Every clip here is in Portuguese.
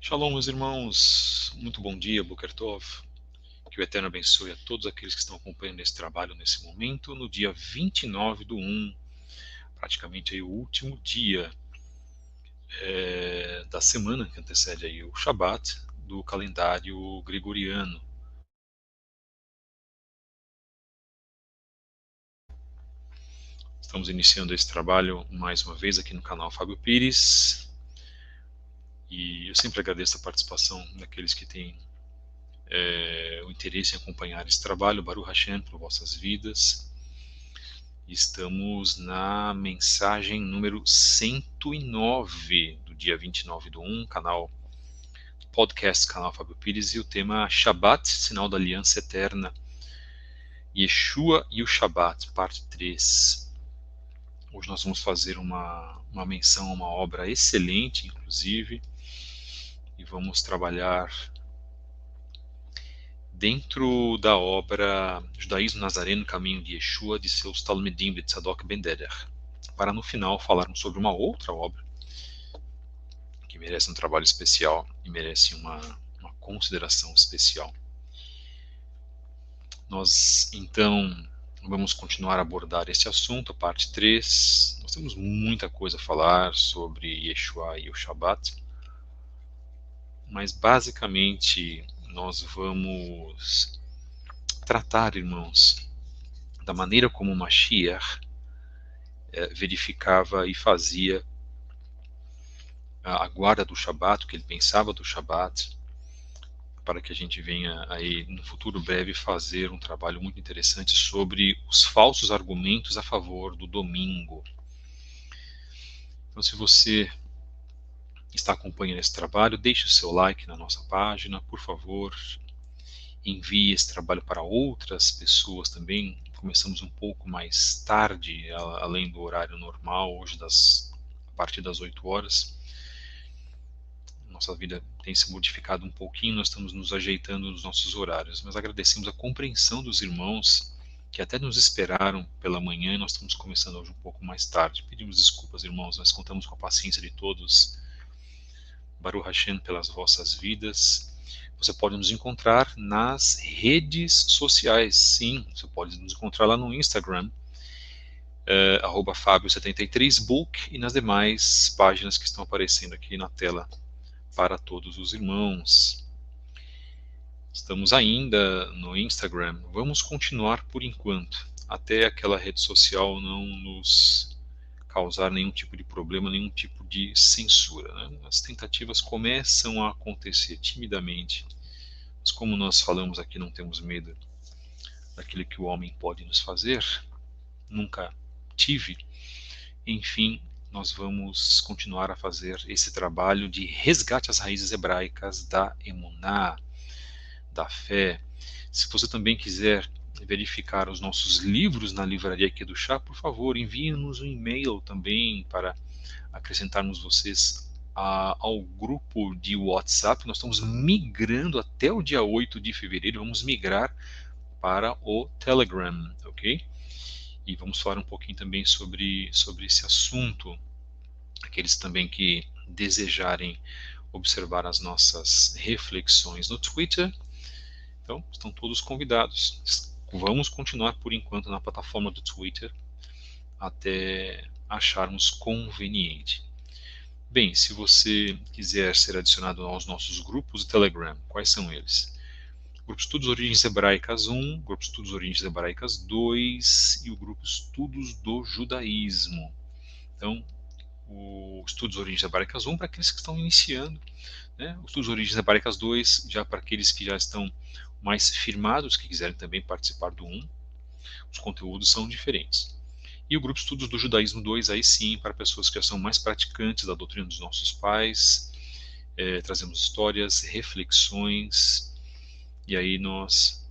Shalom, meus irmãos. Muito bom dia, Boker Tov. Que o Eterno abençoe a todos aqueles que estão acompanhando esse trabalho nesse momento, no dia 29/1, praticamente aí o último dia da semana que antecede aí o Shabat do calendário gregoriano. Estamos iniciando esse trabalho mais uma vez aqui no canal Fábio Pires e eu sempre agradeço a participação daqueles que têm o interesse em acompanhar esse trabalho. Baruch Hashem por vossas vidas. Estamos na mensagem número 109 do dia 29/1, podcast canal Fábio Pires, e o tema Shabat, sinal da aliança eterna, Yeshua e o Shabat, parte 3. Hoje nós vamos fazer uma menção a uma obra excelente, inclusive, e vamos trabalhar dentro da obra Judaísmo Nazareno, Caminho de Yeshua, de seus Talmidim de Tzadok Ben Deder, para no final falarmos sobre uma outra obra que merece um trabalho especial e merece uma consideração especial. Nós, então, vamos continuar a abordar esse assunto, a parte 3. Nós temos muita coisa a falar sobre Yeshua e o Shabat, mas basicamente nós vamos tratar, irmãos, da maneira como o Mashiach verificava e fazia a guarda do Shabat, o que ele pensava do Shabat, para que a gente venha aí no futuro breve fazer um trabalho muito interessante sobre os falsos argumentos a favor do domingo. Então, se você está acompanhando esse trabalho, deixe o seu like na nossa página, por favor, envie esse trabalho para outras pessoas também. Começamos um pouco mais tarde, além do horário normal, hoje a partir das 8 horas. Nossa vida tem se modificado um pouquinho, nós estamos nos ajeitando nos nossos horários, mas agradecemos a compreensão dos irmãos que até nos esperaram pela manhã e nós estamos começando hoje um pouco mais tarde. Pedimos desculpas, irmãos, nós contamos com a paciência de todos. Baruch Hashem pelas vossas vidas. Você pode nos encontrar nas redes sociais, sim, você pode nos encontrar lá no Instagram, @fabio73book, e nas demais páginas que estão aparecendo aqui na tela para todos os irmãos. Estamos ainda no Instagram, vamos continuar por enquanto, até aquela rede social não nos causar nenhum tipo de problema, nenhum tipo de censura, né? As tentativas começam a acontecer timidamente, mas como nós falamos aqui, não temos medo daquilo que o homem pode nos fazer, nunca tive. Enfim, nós vamos continuar a fazer esse trabalho de resgate às raízes hebraicas da emuná, da fé. Se você também quiser verificar os nossos livros na livraria aqui do Chá, por favor, envie-nos um e-mail também para acrescentarmos vocês ao grupo de WhatsApp. Nós estamos migrando até o dia 8 de fevereiro, vamos migrar para o Telegram, ok? E vamos falar um pouquinho também sobre esse assunto. Aqueles também que desejarem observar as nossas reflexões no Twitter, então estão todos convidados. Vamos continuar por enquanto na plataforma do Twitter até acharmos conveniente. Bem, se você quiser ser adicionado aos nossos grupos do Telegram, quais são eles? Grupo Estudos Origens Hebraicas 1, Grupo Estudos Origens Hebraicas 2 e o Grupo Estudos do Judaísmo. Então, o Estudos Origens Hebraicas 1 para aqueles que estão iniciando, né? O Estudos Origens Hebraicas 2 já para aqueles que já estão mais firmados, que quiserem também participar do 1. Os conteúdos são diferentes. E o Grupo Estudos do Judaísmo 2, aí sim, para pessoas que já são mais praticantes da doutrina dos nossos pais, trazemos histórias, reflexões, e aí nós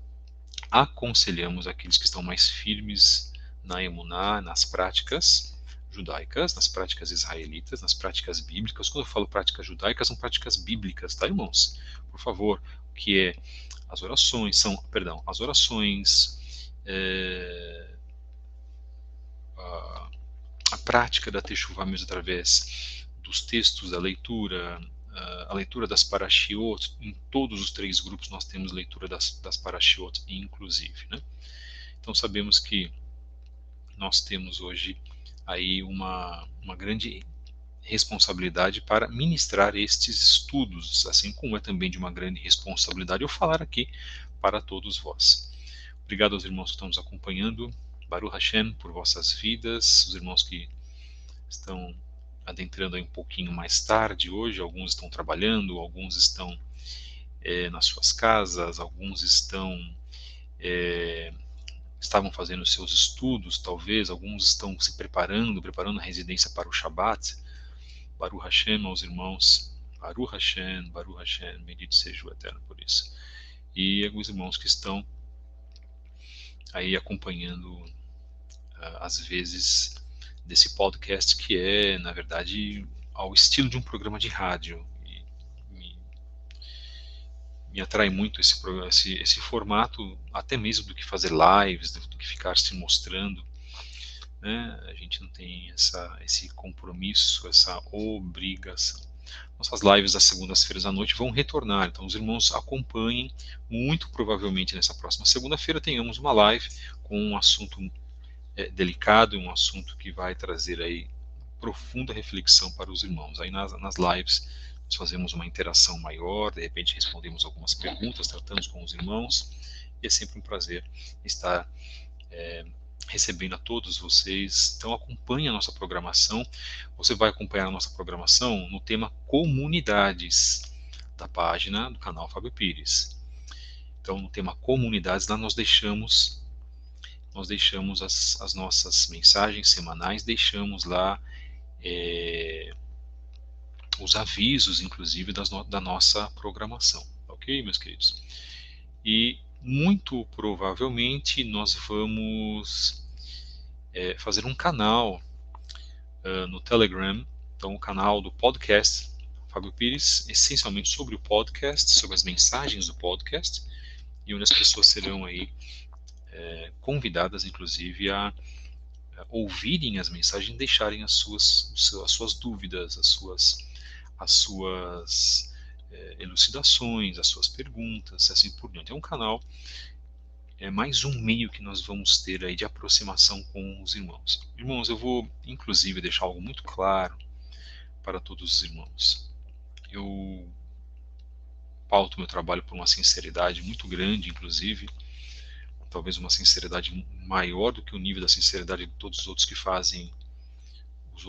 aconselhamos aqueles que estão mais firmes na emuná, nas práticas judaicas, nas práticas israelitas, nas práticas bíblicas. Quando eu falo práticas judaicas, são práticas bíblicas, tá, irmãos? Por favor, o que é as orações, as orações, a prática da Teshuvah mesmo através dos textos, da leitura, a leitura das parashiot. Em todos os 3 grupos nós temos leitura das parashiot, inclusive, né? Então sabemos que nós temos hoje aí uma grande responsabilidade para ministrar estes estudos, assim como é também de uma grande responsabilidade eu falar aqui para todos vós. Obrigado aos irmãos que estão nos acompanhando. Baruch Hashem por vossas vidas, os irmãos que estão adentrando aí um pouquinho mais tarde hoje, alguns estão trabalhando, alguns estão nas suas casas, alguns estavam fazendo seus estudos, talvez, alguns estão se preparando a residência para o Shabat. Baruch Hashem aos irmãos, Baruch Hashem, bendito seja o Eterno por isso. E alguns irmãos que estão aí acompanhando, às vezes, desse podcast que é, na verdade, ao estilo de um programa de rádio. E me atrai muito esse formato, até mesmo do que fazer lives, do que ficar se mostrando. Né? A gente não tem esse compromisso, essa obrigação. Nossas lives das segundas-feiras à noite vão retornar, então os irmãos acompanhem. Muito provavelmente nessa próxima segunda-feira tenhamos uma live com um assunto delicado, um assunto que vai trazer aí profunda reflexão para os irmãos. Aí nas lives nós fazemos uma interação maior, de repente respondemos algumas perguntas, tratamos com os irmãos, e é sempre um prazer estar recebendo a todos vocês. Então acompanhe a nossa programação. Você vai acompanhar a nossa programação no tema comunidades da página do canal Fábio Pires. Então no tema comunidades lá nós deixamos as nossas mensagens semanais, deixamos lá os avisos, inclusive, da nossa programação. Ok, meus queridos? E muito provavelmente nós vamos fazer um canal no Telegram, então o canal do podcast Fábio Pires, essencialmente sobre o podcast, sobre as mensagens do podcast, e onde as pessoas serão aí convidadas, inclusive, a ouvirem as mensagens, deixarem as suas dúvidas, as suas elucidações, as suas perguntas, assim por diante. É um canal, é mais um meio que nós vamos ter aí de aproximação com os irmãos. Irmãos, eu vou inclusive deixar algo muito claro para todos os irmãos. Eu pauto meu trabalho por uma sinceridade muito grande, inclusive, talvez uma sinceridade maior do que o nível da sinceridade de todos os outros que fazem os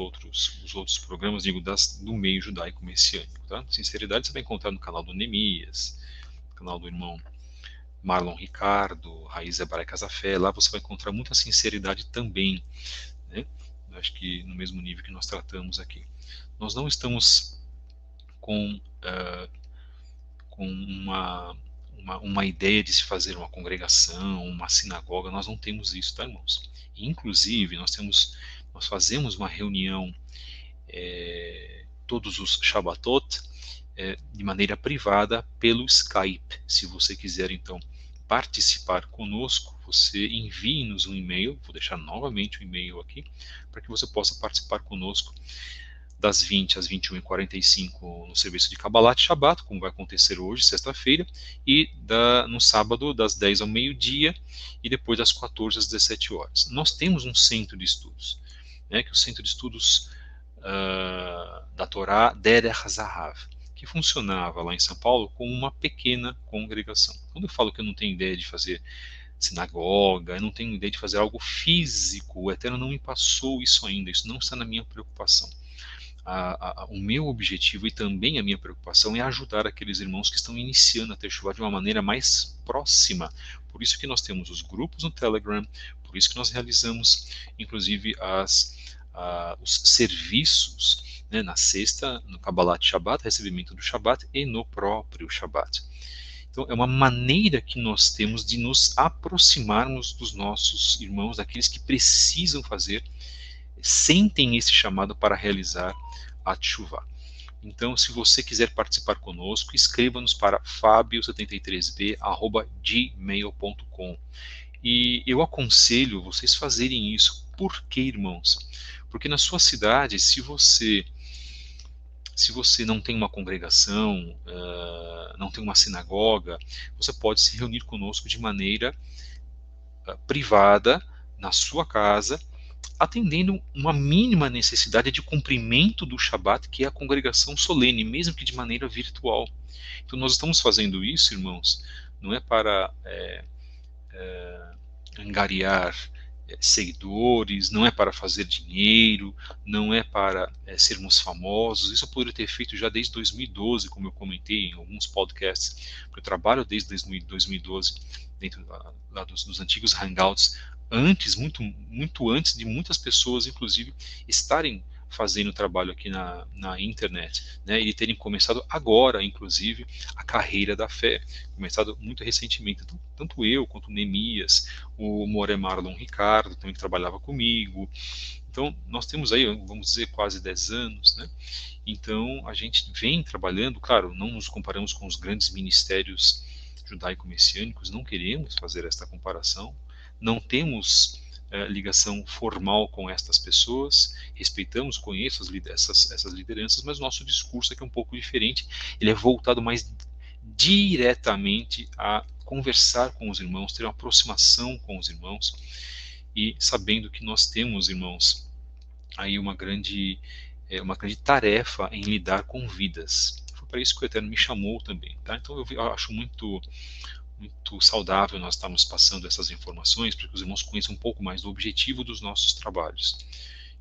outros programas, digo, do meio judaico messiânico. Tá? Sinceridade você vai encontrar no canal do Neemias, no canal do irmão Marlon Ricardo, Raiz Hebraica Casafé. Lá você vai encontrar muita sinceridade também, né? Acho que no mesmo nível que nós tratamos aqui. Nós não estamos com uma ideia de se fazer uma congregação, uma sinagoga. Nós não temos isso, tá, irmãos? Inclusive nós fazemos uma reunião todos os Shabbatot de maneira privada pelo Skype. Se você quiser então participar conosco, você envie-nos um e-mail, vou deixar novamente o e-mail aqui, para que você possa participar conosco das 20 às 21h45 no serviço de Kabbalat Shabbat, como vai acontecer hoje, sexta-feira, e no sábado das 10 ao meio-dia e depois das 14 às 17 horas. Nós temos um centro de estudos, que é o Centro de Estudos da Torá Derech Zahav, que funcionava lá em São Paulo como uma pequena congregação. Quando eu falo que eu não tenho ideia de fazer sinagoga, eu não tenho ideia de fazer algo físico, o Eterno não me passou isso ainda, isso não está na minha preocupação. O meu objetivo e também a minha preocupação é ajudar aqueles irmãos que estão iniciando a Teshuvah de uma maneira mais próxima. Por isso que nós temos os grupos no Telegram, por isso que nós realizamos, inclusive, os serviços, né, na sexta, no Kabbalat Shabbat, recebimento do Shabbat, e no próprio Shabbat. Então, é uma maneira que nós temos de nos aproximarmos dos nossos irmãos, daqueles que precisam fazer, sentem esse chamado para realizar a Teshuvah. Então, se você quiser participar conosco, escreva-nos para fabio73b@gmail.com. E eu aconselho vocês fazerem isso. Por quê, irmãos? Porque na sua cidade, se você Se você não tem uma congregação, não tem uma sinagoga, você pode se reunir conosco de maneira privada, na sua casa, atendendo uma mínima necessidade de cumprimento do Shabat, que é a congregação solene, mesmo que de maneira virtual. Então nós estamos fazendo isso, irmãos, não é para angariar seguidores, não é para fazer dinheiro, não é para sermos famosos. Isso eu poderia ter feito já desde 2012, como eu comentei em alguns podcasts, porque eu trabalho desde 2012 dentro lá dos antigos Hangouts, antes, muito antes de muitas pessoas, inclusive, estarem fazendo trabalho aqui na internet, né, e terem começado agora, inclusive, a carreira da fé, começado muito recentemente. Então, tanto eu quanto o Neemias, o More Marlon Ricardo, também que trabalhava comigo. Então, nós temos aí, vamos dizer, quase 10 anos, né? Então, a gente vem trabalhando, claro, não nos comparamos com os grandes ministérios judaico-messiânicos, não queremos fazer esta comparação, não temos ligação formal com estas pessoas, respeitamos, conheço essas lideranças, mas o nosso discurso aqui é um pouco diferente, ele é voltado mais diretamente a conversar com os irmãos, ter uma aproximação com os irmãos, e sabendo que nós temos, irmãos, aí uma grande tarefa em lidar com vidas. Foi para isso que o Eterno me chamou também, tá? Então eu acho muito saudável nós estarmos passando essas informações para que os irmãos conheçam um pouco mais do objetivo dos nossos trabalhos.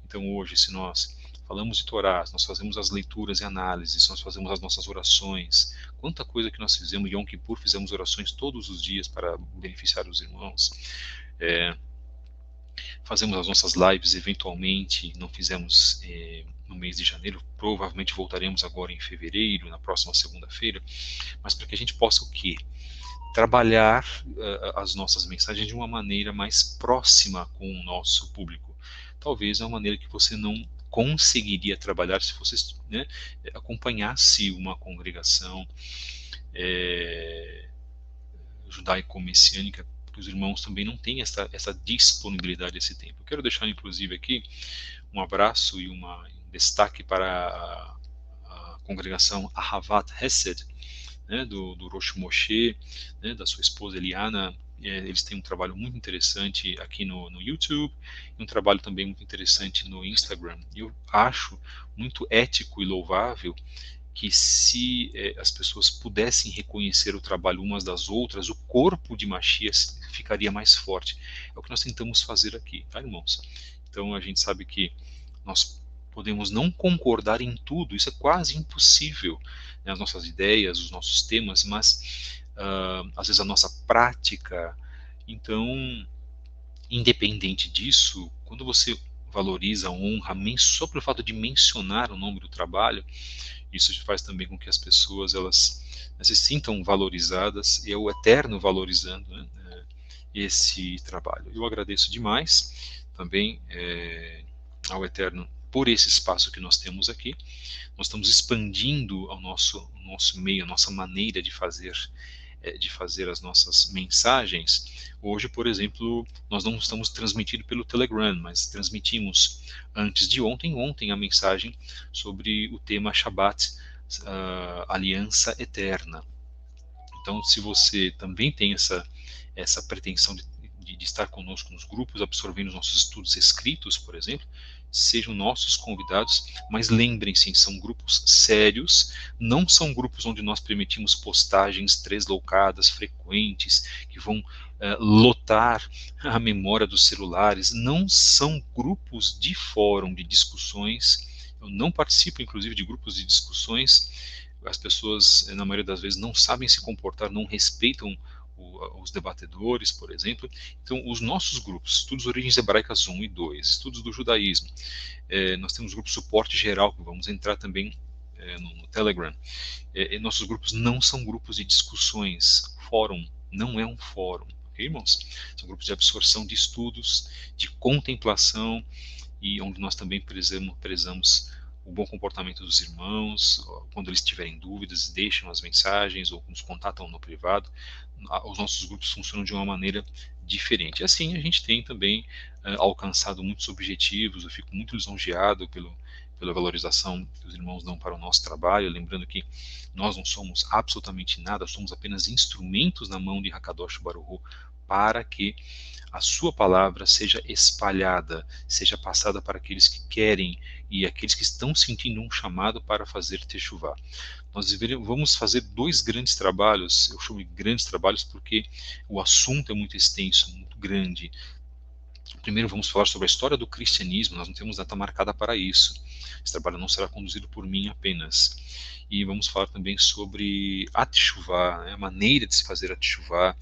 Então hoje, se nós falamos de Torá, nós fazemos as leituras e análises, nós fazemos as nossas orações, quanta coisa que nós fizemos, Yom Kippur fizemos orações todos os dias para beneficiar os irmãos, fazemos as nossas lives eventualmente, não fizemos no mês de janeiro, provavelmente voltaremos agora em fevereiro, na próxima segunda-feira, mas para que a gente possa o quê? Trabalhar as nossas mensagens de uma maneira mais próxima com o nosso público. Talvez é uma maneira que você não conseguiria trabalhar se você, né, acompanhasse uma congregação judaico-messiânica, porque os irmãos também não têm essa disponibilidade, esse tempo. Eu quero deixar, inclusive, aqui um abraço e um destaque para a congregação Ahavat Hesed, né, do Rosh Moshe, né, da sua esposa Eliana. Eles têm um trabalho muito interessante aqui no YouTube, e um trabalho também muito interessante no Instagram. Eu acho muito ético e louvável que se as pessoas pudessem reconhecer o trabalho umas das outras, o corpo de Mashiach ficaria mais forte. É o que nós tentamos fazer aqui, tá, irmãos? Então a gente sabe que nós podemos não concordar em tudo, isso é quase impossível, né, as nossas ideias, os nossos temas, mas às vezes a nossa prática. Então, independente disso, quando você valoriza, honra, só pelo fato de mencionar o nome do trabalho, isso faz também com que as pessoas elas se sintam valorizadas, e é o Eterno valorizando, né, esse trabalho. Eu agradeço demais também ao Eterno por esse espaço que nós temos aqui. Nós estamos expandindo o nosso meio, a nossa maneira de fazer as nossas mensagens. Hoje, por exemplo, nós não estamos transmitindo pelo Telegram, mas transmitimos antes de ontem a mensagem sobre o tema Shabbat, Aliança Eterna. Então, se você também tem essa pretensão de estar conosco nos grupos, absorvendo os nossos estudos escritos, por exemplo, sejam nossos convidados, mas lembrem-se, são grupos sérios, não são grupos onde nós permitimos postagens tresloucadas, frequentes, que vão lotar a memória dos celulares, não são grupos de fórum, de discussões. Eu não participo, inclusive, de grupos de discussões. As pessoas, na maioria das vezes, não sabem se comportar, não respeitam os debatedores, por exemplo. Então, os nossos grupos, Estudos Origens Hebraicas 1 e 2, Estudos do Judaísmo, nós temos grupo Suporte Geral, que vamos entrar também no Telegram. Nossos grupos não são grupos de discussões, fórum não é um fórum, ok, irmãos? São grupos de absorção de estudos, de contemplação, e onde nós também prezamos o bom comportamento dos irmãos. Quando eles tiverem dúvidas, deixam as mensagens ou nos contatam no privado. Os nossos grupos funcionam de uma maneira diferente. Assim, a gente tem também alcançado muitos objetivos. Eu fico muito lisonjeado pela valorização que os irmãos dão para o nosso trabalho, lembrando que nós não somos absolutamente nada, somos apenas instrumentos na mão de Hakadosh Baruch Hu para que a sua palavra seja espalhada, seja passada para aqueles que querem e aqueles que estão sentindo um chamado para fazer Teshuvah. Nós vamos fazer dois grandes trabalhos, eu chamo de grandes trabalhos porque o assunto é muito extenso, muito grande. Primeiro vamos falar sobre a história do cristianismo, nós não temos data marcada para isso. Esse trabalho não será conduzido por mim apenas. E vamos falar também sobre a Teshuvah, a maneira de se fazer a Teshuvah,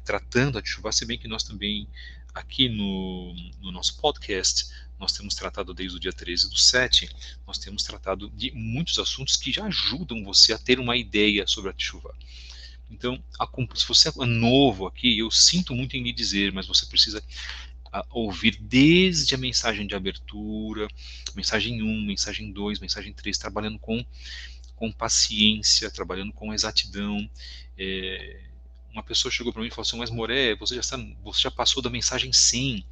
tratando a Teshuvah, se bem que nós também, aqui no nosso podcast, nós temos tratado desde o dia 13/7, nós temos tratado de muitos assuntos que já ajudam você a ter uma ideia sobre a Teshuvah. Então, se você é novo aqui, eu sinto muito em lhe dizer, mas você precisa ouvir desde a mensagem de abertura, mensagem 1, mensagem 2, mensagem 3, trabalhando com paciência, trabalhando com exatidão. Uma pessoa chegou para mim e falou assim, mas Moré, você já passou da mensagem 100,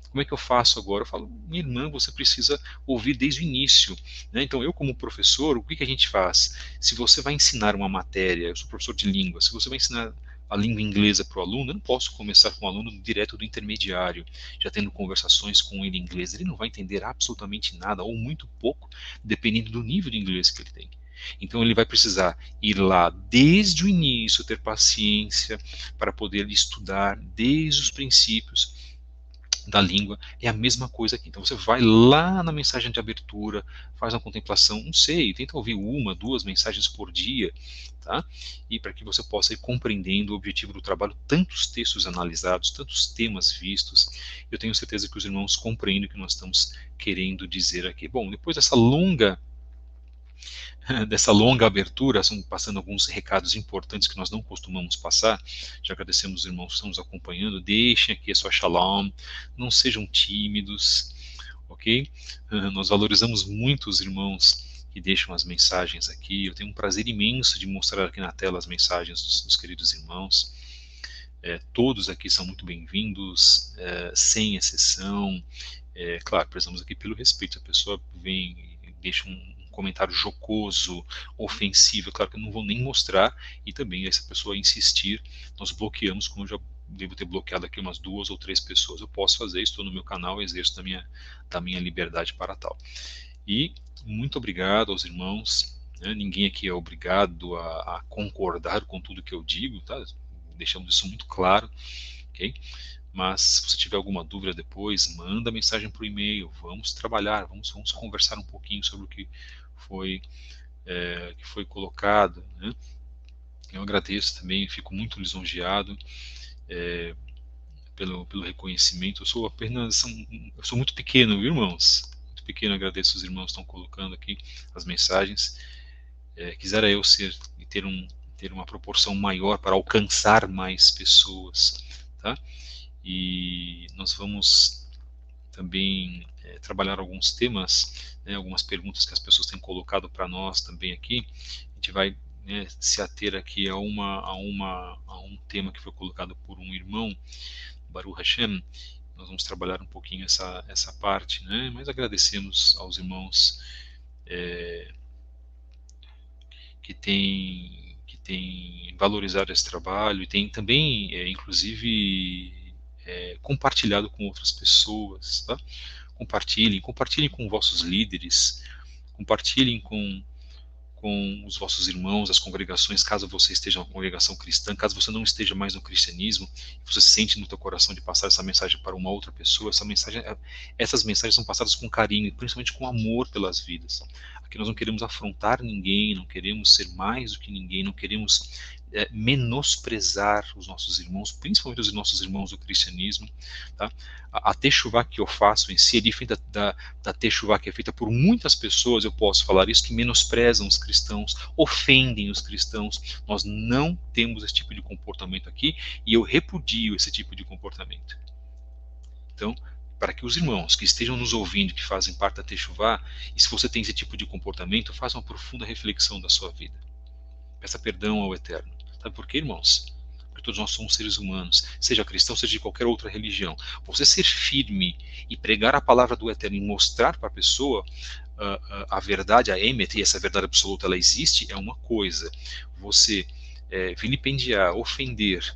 como é que eu faço agora? Eu falo, minha irmã, você precisa ouvir desde o início, né? Então, eu como professor, o que a gente faz? Se você vai ensinar uma matéria, eu sou professor de língua, se você vai ensinar a língua inglesa para o aluno, eu não posso começar com o aluno direto do intermediário, já tendo conversações com ele em inglês, ele não vai entender absolutamente nada, ou muito pouco, dependendo do nível de inglês que ele tem. Então ele vai precisar ir lá desde o início, ter paciência para poder estudar desde os princípios da língua. É a mesma coisa aqui. Então você vai lá na mensagem de abertura, faz uma contemplação, não sei, tenta ouvir 1, 2 mensagens por dia, tá? E para que você possa ir compreendendo o objetivo do trabalho, tantos textos analisados, tantos temas vistos, eu tenho certeza que os irmãos compreendem o que nós estamos querendo dizer aqui. Bom, depois dessa longa abertura, estão passando alguns recados importantes que nós não costumamos passar. Já agradecemos os irmãos que estão nos acompanhando. Deixem aqui a sua shalom, não sejam tímidos, ok? Nós valorizamos muito os irmãos que deixam as mensagens aqui. Eu tenho um prazer imenso de mostrar aqui na tela as mensagens dos queridos irmãos. Todos aqui são muito bem-vindos, sem exceção. Claro, prezamos aqui pelo respeito. A pessoa vem e deixa um comentário jocoso, ofensivo, é claro que eu não vou nem mostrar, e também, se essa pessoa insistir, nós bloqueamos, como eu já devo ter bloqueado aqui umas 2 ou 3 pessoas. Eu posso fazer, estou no meu canal, exerço da minha liberdade para tal. E muito obrigado aos irmãos, né? Ninguém aqui é obrigado a concordar com tudo que eu digo, tá? Deixamos isso muito claro, ok? Mas se você tiver alguma dúvida depois, manda mensagem por e-mail, vamos trabalhar, vamos conversar um pouquinho sobre o que foi colocado, né? Eu agradeço também, fico muito lisonjeado pelo reconhecimento. Eu sou muito pequeno, viu, irmãos? Muito pequeno, agradeço os irmãos que estão colocando aqui as mensagens. Quisera eu ter uma proporção maior para alcançar mais pessoas, tá? E nós vamos também trabalhar alguns temas, né, algumas perguntas que as pessoas têm colocado para nós também aqui. A gente vai, né, se ater aqui a um tema que foi colocado por um irmão, Baruch Hashem. Nós vamos trabalhar um pouquinho essa parte, né, mas agradecemos aos irmãos que têm valorizado esse trabalho e têm também, inclusive, compartilhado com outras pessoas, tá? Compartilhem com vossos líderes, compartilhem com os vossos irmãos, as congregações, caso você esteja em uma congregação cristã, caso você não esteja mais no cristianismo, você sente no teu coração de passar essa mensagem para uma outra pessoa, essas mensagens são passadas com carinho e principalmente com amor pelas vidas. Aqui nós não queremos afrontar ninguém, não queremos ser mais do que ninguém, não queremos menosprezar os nossos irmãos, principalmente os nossos irmãos do cristianismo, tá? A Teshuvah que eu faço em si é diferente da Teshuvah que é feita por muitas pessoas, eu posso falar isso, que menosprezam os cristãos, ofendem os cristãos. Nós não temos esse tipo de comportamento aqui e eu repudio esse tipo de comportamento. Então, para que os irmãos que estejam nos ouvindo, que fazem parte da Teshuvah, e se você tem esse tipo de comportamento, faça uma profunda reflexão da sua vida. Peça perdão ao Eterno. Sabe por quê, irmãos? Porque todos nós somos seres humanos, seja cristão, seja de qualquer outra religião. Você ser firme e pregar a palavra do Eterno e mostrar para a pessoa a verdade, a emet, e essa verdade absoluta, ela existe, é uma coisa. Você vilipendiar, ofender,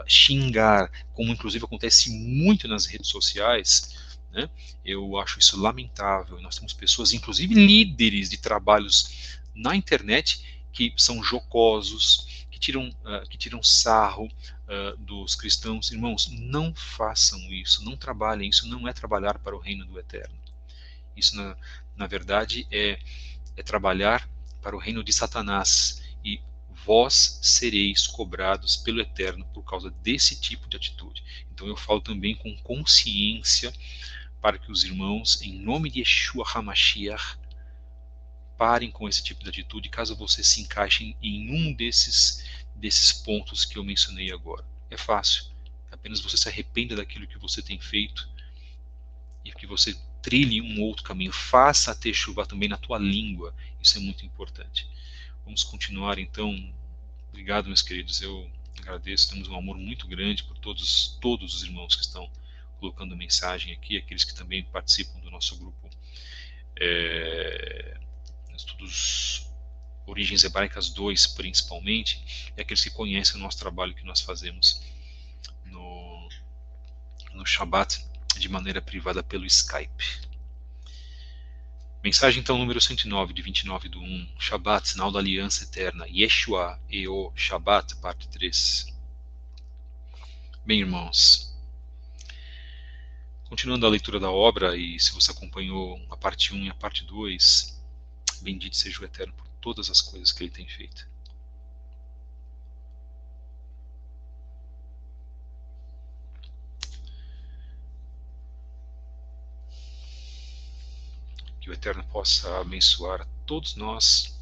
xingar, como inclusive acontece muito nas redes sociais, né? Eu acho isso lamentável. Nós temos pessoas, inclusive líderes de trabalhos na internet, que são jocosos, que tiram sarro dos cristãos. Irmãos, não façam isso, não trabalhem, isso não é trabalhar para o reino do Eterno. Isso, na verdade, é trabalhar para o reino de Satanás. E vós sereis cobrados pelo Eterno por causa desse tipo de atitude. Então eu falo também com consciência para que os irmãos, em nome de Yeshua HaMashiach, parem com esse tipo de atitude, caso você se encaixe em um desses pontos que eu mencionei agora. É fácil. Apenas você se arrependa daquilo que você tem feito e que você trilhe um outro caminho. Faça a techuvá também na tua língua. Isso é muito importante. Vamos continuar então. Obrigado, meus queridos. Eu agradeço. Temos um amor muito grande por todos os irmãos que estão colocando mensagem aqui, aqueles que também participam do nosso grupo Estudos Origens Hebraicas 2, principalmente, e aqueles que conhecem o nosso trabalho que nós fazemos no Shabbat de maneira privada pelo Skype. Mensagem então número 109, de 29/1, Shabbat, sinal da aliança eterna, Yeshua e o Shabbat, parte 3. Bem, irmãos, continuando a leitura da obra, e se você acompanhou a parte 1 e a parte 2, bendito seja o Eterno por todas as coisas que Ele tem feito. Que o Eterno possa abençoar a todos nós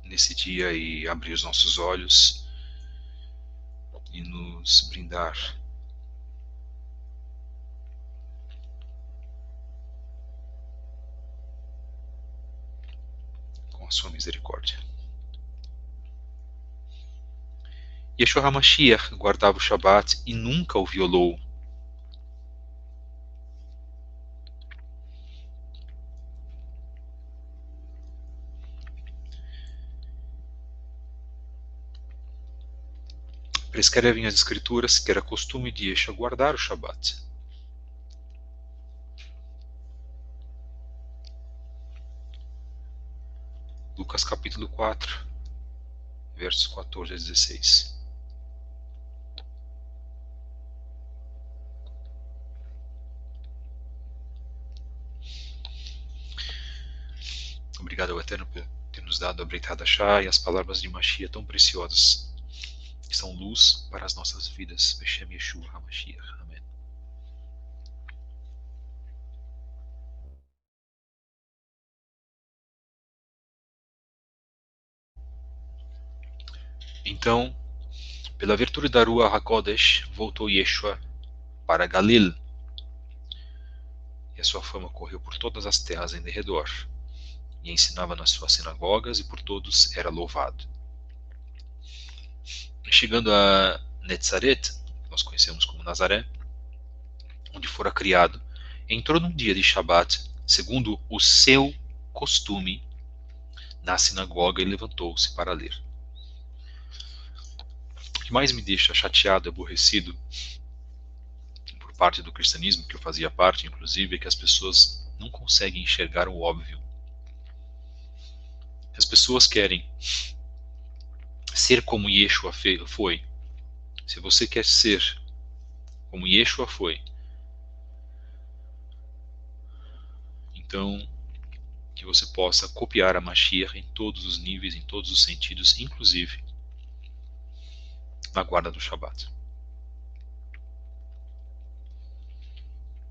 nesse dia e abrir os nossos olhos e nos brindar com a sua misericórdia. Yeshua HaMashiach guardava o Shabat e nunca o violou. Prescrevem as Escrituras que era costume de Yeshua guardar o Shabat. Lucas capítulo 4, versos 14 a 16. Obrigado ao Eterno por ter nos dado a Brit Hadashah e as palavras de Mashiach tão preciosas, que são luz para as nossas vidas. Beshem Yeshua HaMashiach. Amém. Então, pela virtude da Ruach HaKodesh, voltou Yeshua para Galil, e a sua fama correu por todas as terras em derredor, e ensinava nas suas sinagogas, e por todos era louvado. Chegando a Netzaret, nós conhecemos como Nazaré, onde fora criado, entrou num dia de Shabat, segundo o seu costume, na sinagoga e levantou-se para ler. O que mais me deixa chateado e aborrecido por parte do cristianismo, que eu fazia parte, inclusive, é que as pessoas não conseguem enxergar o óbvio. As pessoas querem ser como Yeshua foi. Se você quer ser como Yeshua foi, então que você possa copiar a Mashiach em todos os níveis, em todos os sentidos, inclusive na guarda do Shabat.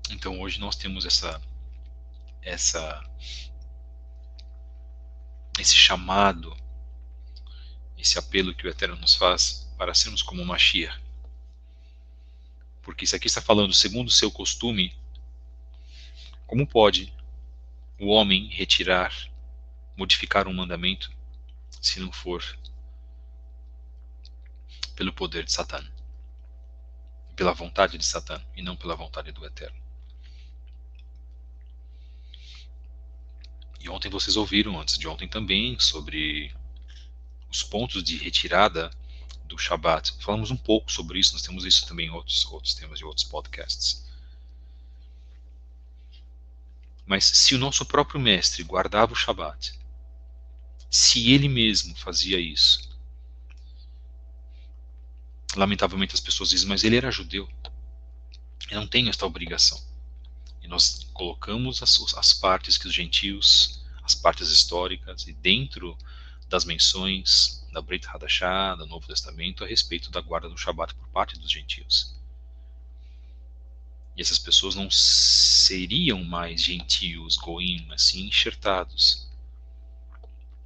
Então hoje nós temos esse chamado, esse apelo que o Eterno nos faz para sermos como Mashiach. Porque isso aqui está falando segundo o seu costume. Como pode o homem retirar, modificar um mandamento, se não for pelo poder de Satã, pela vontade de Satã, e não pela vontade do Eterno? E ontem vocês ouviram, antes de ontem também, sobre os pontos de retirada do Shabat. Falamos um pouco sobre isso, nós temos isso também em outros temas de outros podcasts. Mas se o nosso próprio mestre guardava o Shabat, se ele mesmo fazia isso, lamentavelmente as pessoas dizem, mas ele era judeu, eu não tenho esta obrigação. E nós colocamos as partes que os gentios, as partes históricas, e dentro das menções da Brit Hadashah, do Novo Testamento, a respeito da guarda do Shabat por parte dos gentios. E essas pessoas não seriam mais gentios, goim, assim, enxertados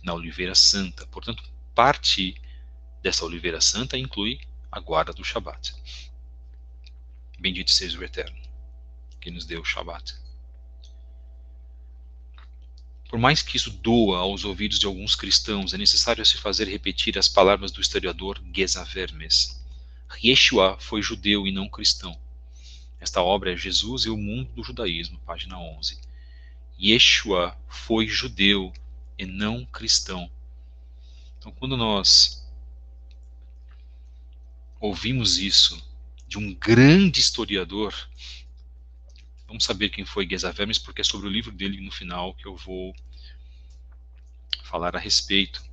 na Oliveira Santa. Portanto, parte dessa Oliveira Santa inclui a guarda do Shabat. Bendito seja o Eterno, que nos deu o Shabat. Por mais que isso doa aos ouvidos de alguns cristãos, é necessário se fazer repetir as palavras do historiador Geza Vermes. Yeshua foi judeu e não cristão. Esta obra é Jesus e o Mundo do Judaísmo, página 11. Yeshua foi judeu e não cristão. Então, quando nós ouvimos isso de um grande historiador, vamos saber quem foi Geza Vermes, porque é sobre o livro dele no final que eu vou falar a respeito.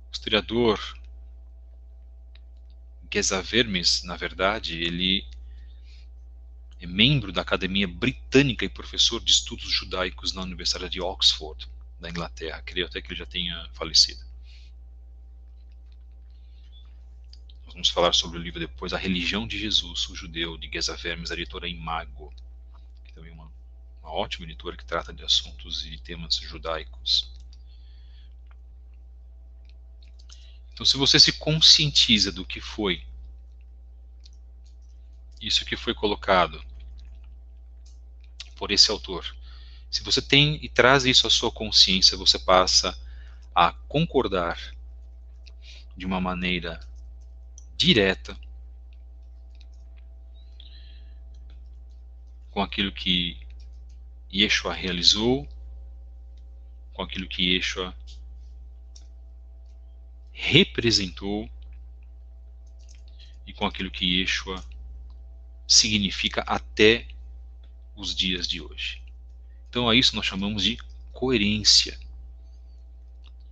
O historiador Geza Vermes, na verdade, ele é membro da Academia Britânica e professor de estudos judaicos na Universidade de Oxford, da Inglaterra. Creio até que ele já tenha falecido. Nós vamos falar sobre o livro depois, A Religião de Jesus, o Judeu, de Geza Vermes, a editora Imago, que também é uma ótima editora que trata de assuntos e temas judaicos. Então, se você se conscientiza do que foi isso que foi colocado por esse autor, se você tem e traz isso à sua consciência, você passa a concordar de uma maneira direta com aquilo que Yeshua realizou, com aquilo que Yeshua representou e com aquilo que Yeshua significa até os dias de hoje. Então a isso nós chamamos de coerência.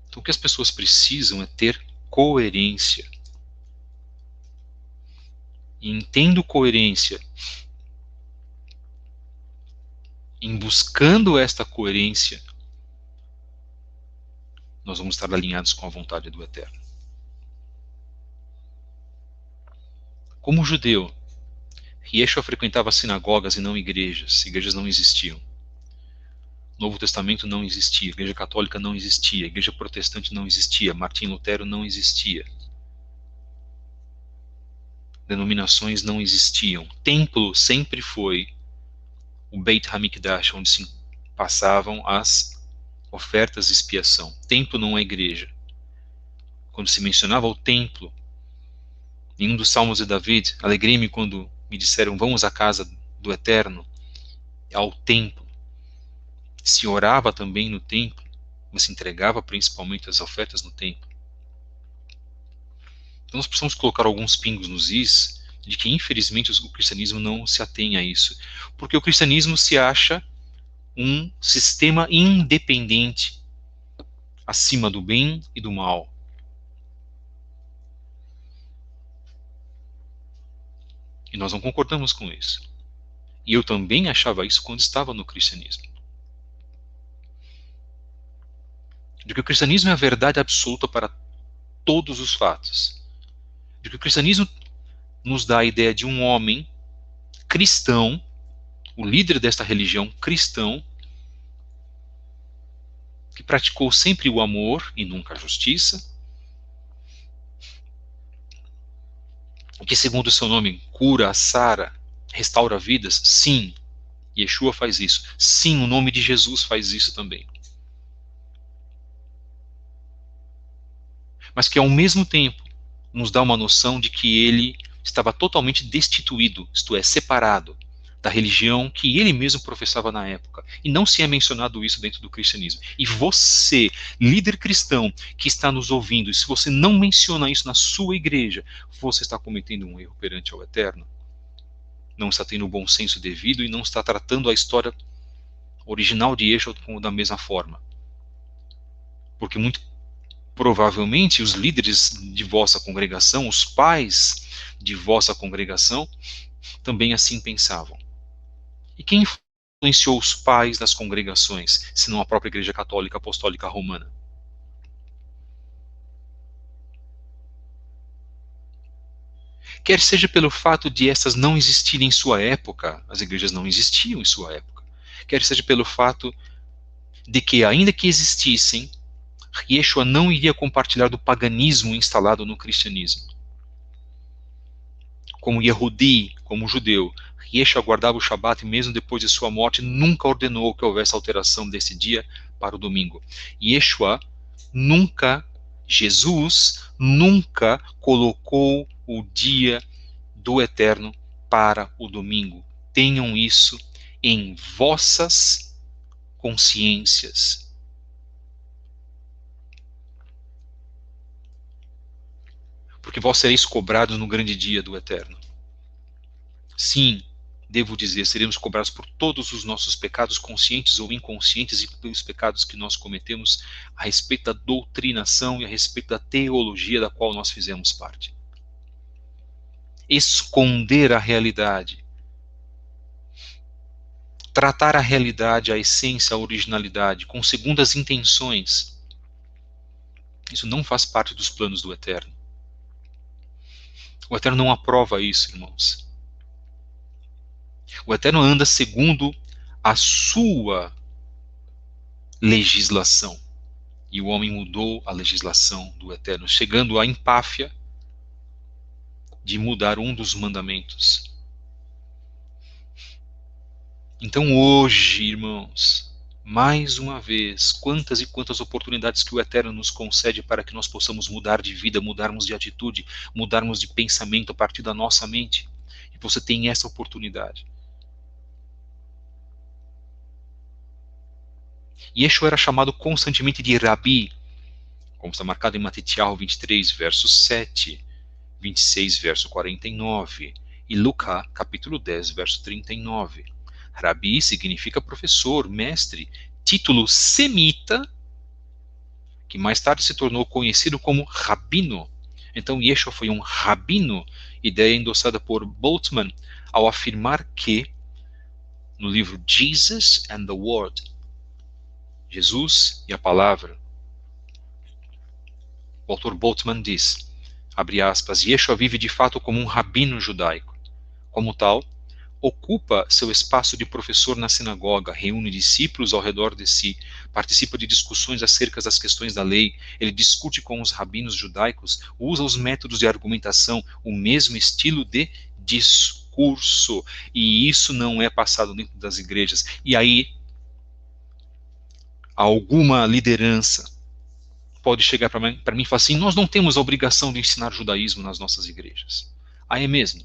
Então o que as pessoas precisam é ter coerência. E entendo coerência, em buscando esta coerência, nós vamos estar alinhados com a vontade do Eterno. Como judeu, Yeshua frequentava sinagogas e não igrejas. Igrejas não existiam. Novo Testamento não existia. Igreja Católica não existia. Igreja Protestante não existia. Martim Lutero não existia. Denominações não existiam. Templo sempre foi o Beit HaMikdash, onde se passavam as ofertas de expiação. Templo não é igreja. Quando se mencionava o templo, em um dos Salmos de David, alegrei-me quando me disseram, vamos à casa do Eterno, ao templo. Se orava também no templo, mas se entregava principalmente as ofertas no templo. Então nós precisamos colocar alguns pingos nos is, de que infelizmente o cristianismo não se atém a isso. Porque o cristianismo se acha um sistema independente, acima do bem e do mal. E nós não concordamos com isso. E eu também achava isso quando estava no cristianismo. De que o cristianismo é a verdade absoluta para todos os fatos. De que o cristianismo nos dá a ideia de um homem cristão, o líder desta religião cristão, que praticou sempre o amor e nunca a justiça, que segundo o seu nome cura, sara, restaura vidas. Sim, Yeshua faz isso. Sim, o nome de Jesus faz isso também. Mas que ao mesmo tempo nos dá uma noção de que ele estava totalmente destituído, isto é, separado da religião que ele mesmo professava na época. E não se é mencionado isso dentro do cristianismo. E você, líder cristão que está nos ouvindo, e se você não menciona isso na sua igreja, você está cometendo um erro perante ao Eterno. Não está tendo o bom senso devido e não está tratando a história original de Yeshua da mesma forma. Porque muito provavelmente os líderes de vossa congregação, os pais de vossa congregação, também assim pensavam. E quem influenciou os pais das congregações, senão a própria Igreja Católica Apostólica Romana? Quer seja pelo fato de essas não existirem em sua época, as igrejas não existiam em sua época, quer seja pelo fato de que, ainda que existissem, Yeshua não iria compartilhar do paganismo instalado no cristianismo. Como Yehudi, como judeu, Yeshua guardava o Shabat e mesmo depois de sua morte nunca ordenou que houvesse alteração desse dia para o domingo. Yeshua nunca, Jesus nunca colocou o dia do Eterno para o domingo. Tenham isso em vossas consciências. Porque vós sereis cobrados no grande dia do Eterno. Sim, devo dizer, seremos cobrados por todos os nossos pecados conscientes ou inconscientes e pelos pecados que nós cometemos a respeito da doutrinação e a respeito da teologia da qual nós fizemos parte. Esconder a realidade, tratar a realidade, a essência, a originalidade, com segundas intenções, isso não faz parte dos planos do Eterno. O Eterno não aprova isso, irmãos. O Eterno anda segundo a sua legislação. E o homem mudou a legislação do Eterno, chegando à empáfia de mudar um dos mandamentos. Então hoje, irmãos, mais uma vez, quantas e quantas oportunidades que o Eterno nos concede para que nós possamos mudar de vida, mudarmos de atitude, mudarmos de pensamento a partir da nossa mente. E você tem essa oportunidade. Yeshua era chamado constantemente de Rabi, como está marcado em Matitiahu 23, verso 7, 26, verso 49, e Lucas, capítulo 10, verso 39. Rabi significa professor, mestre, título semita, que mais tarde se tornou conhecido como rabino. Então Yeshua foi um rabino, ideia endossada por Boltzmann, ao afirmar que, no livro Jesus and the Word, Jesus e a Palavra, o autor Boltzmann diz, abre aspas, Yeshua vive de fato como um rabino judaico. Como tal, ocupa seu espaço de professor na sinagoga, reúne discípulos ao redor de si, participa de discussões acerca das questões da lei, ele discute com os rabinos judaicos, usa os métodos de argumentação, o mesmo estilo de discurso, e isso não é passado dentro das igrejas. E aí, alguma liderança pode chegar para mim e falar assim, nós não temos a obrigação de ensinar judaísmo nas nossas igrejas. Ah, é mesmo?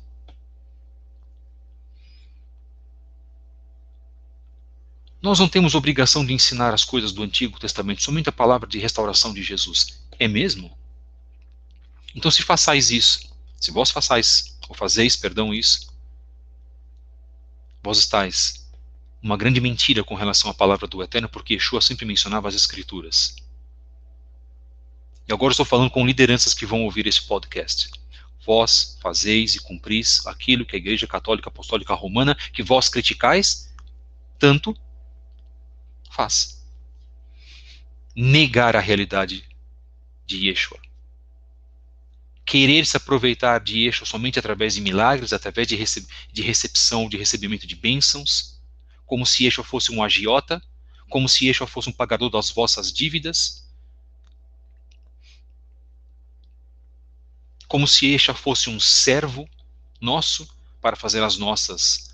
Nós não temos obrigação de ensinar as coisas do Antigo Testamento, somente a palavra de restauração de Jesus. É mesmo? Então se façais isso, se vós façais, ou fazeis, perdão, isso, vós estáis uma grande mentira com relação à palavra do Eterno, porque Yeshua sempre mencionava as Escrituras. E agora estou falando com lideranças que vão ouvir esse podcast. Vós fazeis e cumpris aquilo que a Igreja Católica Apostólica Romana, que vós criticais, tanto faz. Negar a realidade de Yeshua. Querer se aproveitar de Yeshua somente através de milagres, através de recepção, de recebimento de bênçãos, como se Yeshua fosse um agiota, como se Yeshua fosse um pagador das vossas dívidas, como se Yeshua fosse um servo nosso para fazer as nossas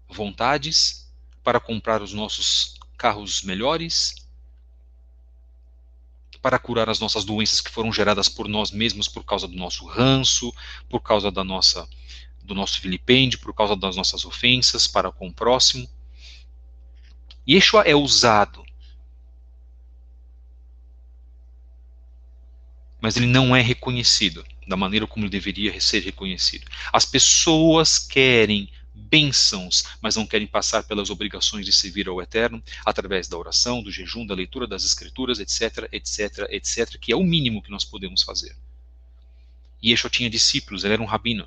vontades, para comprar os nossos carros melhores, para curar as nossas doenças que foram geradas por nós mesmos por causa do nosso ranço, por causa da nossa do nosso vilipêndio, por causa das nossas ofensas para com o próximo. Yeshua é usado, mas ele não é reconhecido da maneira como ele deveria ser reconhecido. As pessoas querem bênçãos, mas não querem passar pelas obrigações de servir ao Eterno através da oração, do jejum, da leitura das Escrituras, etc, etc, etc, que é o mínimo que nós podemos fazer. E Yeshua tinha discípulos, ele era um rabino.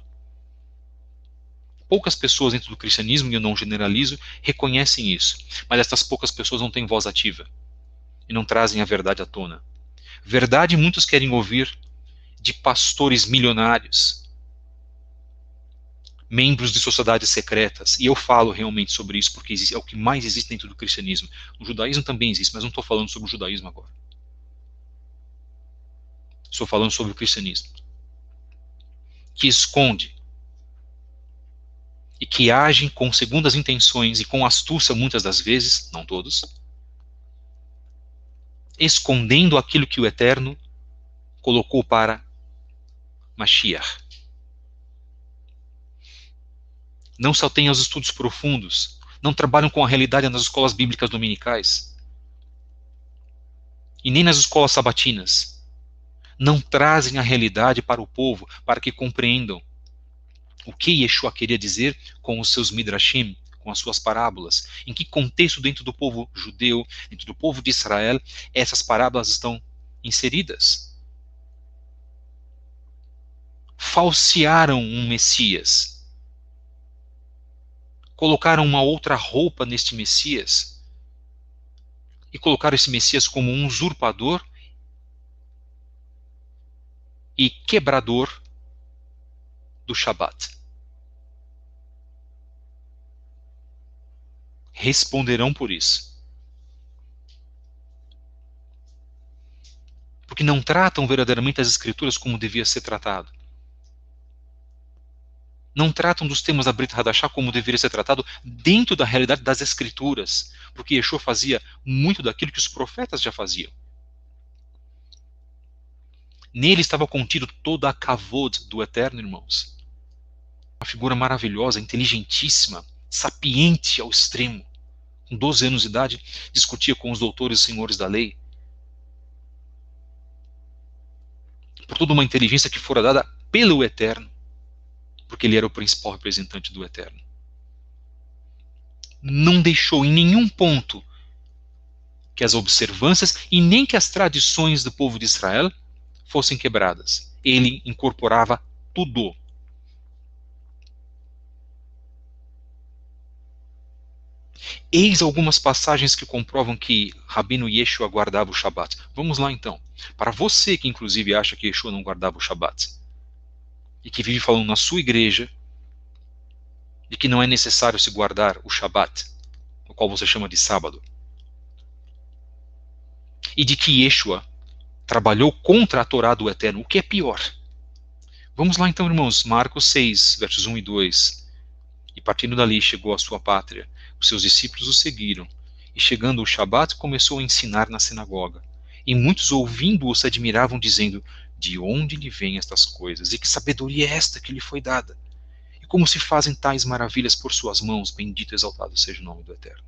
Poucas pessoas dentro do cristianismo, e eu não generalizo, reconhecem isso, mas essas poucas pessoas não têm voz ativa e não trazem a verdade à tona. Verdade muitos querem ouvir de pastores milionários, membros de sociedades secretas, e eu falo realmente sobre isso porque é o que mais existe dentro do cristianismo. O judaísmo também existe, mas não estou falando sobre o judaísmo agora. Estou falando sobre o cristianismo, que esconde e que agem com segundas intenções e com astúcia muitas das vezes, não todos, escondendo aquilo que o Eterno colocou para Mashiach. Não só têm os estudos profundos, não trabalham com a realidade nas escolas bíblicas dominicais e nem nas escolas sabatinas. Não trazem a realidade para o povo, para que compreendam o que Yeshua queria dizer com os seus midrashim, com as suas parábolas. Em que contexto dentro do povo judeu, dentro do povo de Israel, essas parábolas estão inseridas. Falsearam um Messias. Colocaram uma outra roupa neste Messias e colocaram esse Messias como um usurpador e quebrador do Shabat. Responderão por isso. Porque não tratam verdadeiramente as Escrituras como devia ser tratado. Não tratam dos temas da Brit Hadashah como deveria ser tratado dentro da realidade das Escrituras, porque Yeshua fazia muito daquilo que os profetas já faziam. Nele estava contido toda a kavod do Eterno, irmãos. Uma figura maravilhosa, inteligentíssima, sapiente ao extremo. Com 12 anos de idade, discutia com os doutores e senhores da lei. Por toda uma inteligência que fora dada pelo Eterno, porque ele era o principal representante do Eterno. Não deixou em nenhum ponto que as observâncias e nem que as tradições do povo de Israel fossem quebradas. Ele incorporava tudo. Eis algumas passagens que comprovam que Rabino Yeshua guardava o Shabat. Vamos lá então. Para você que inclusive acha que Yeshua não guardava o Shabat, e que vive falando na sua igreja de que não é necessário se guardar o Shabat, o qual você chama de sábado, e de que Yeshua trabalhou contra a Torá do Eterno, o que é pior. Vamos lá então, irmãos, Marcos 6, versos 1 e 2. E partindo dali chegou à sua pátria. Os seus discípulos o seguiram. E chegando o Shabat, começou a ensinar na sinagoga. E muitos ouvindo-o se admiravam, dizendo: de onde lhe vêm estas coisas? E que sabedoria é esta que lhe foi dada? E como se fazem tais maravilhas por suas mãos? Bendito e exaltado seja o nome do Eterno.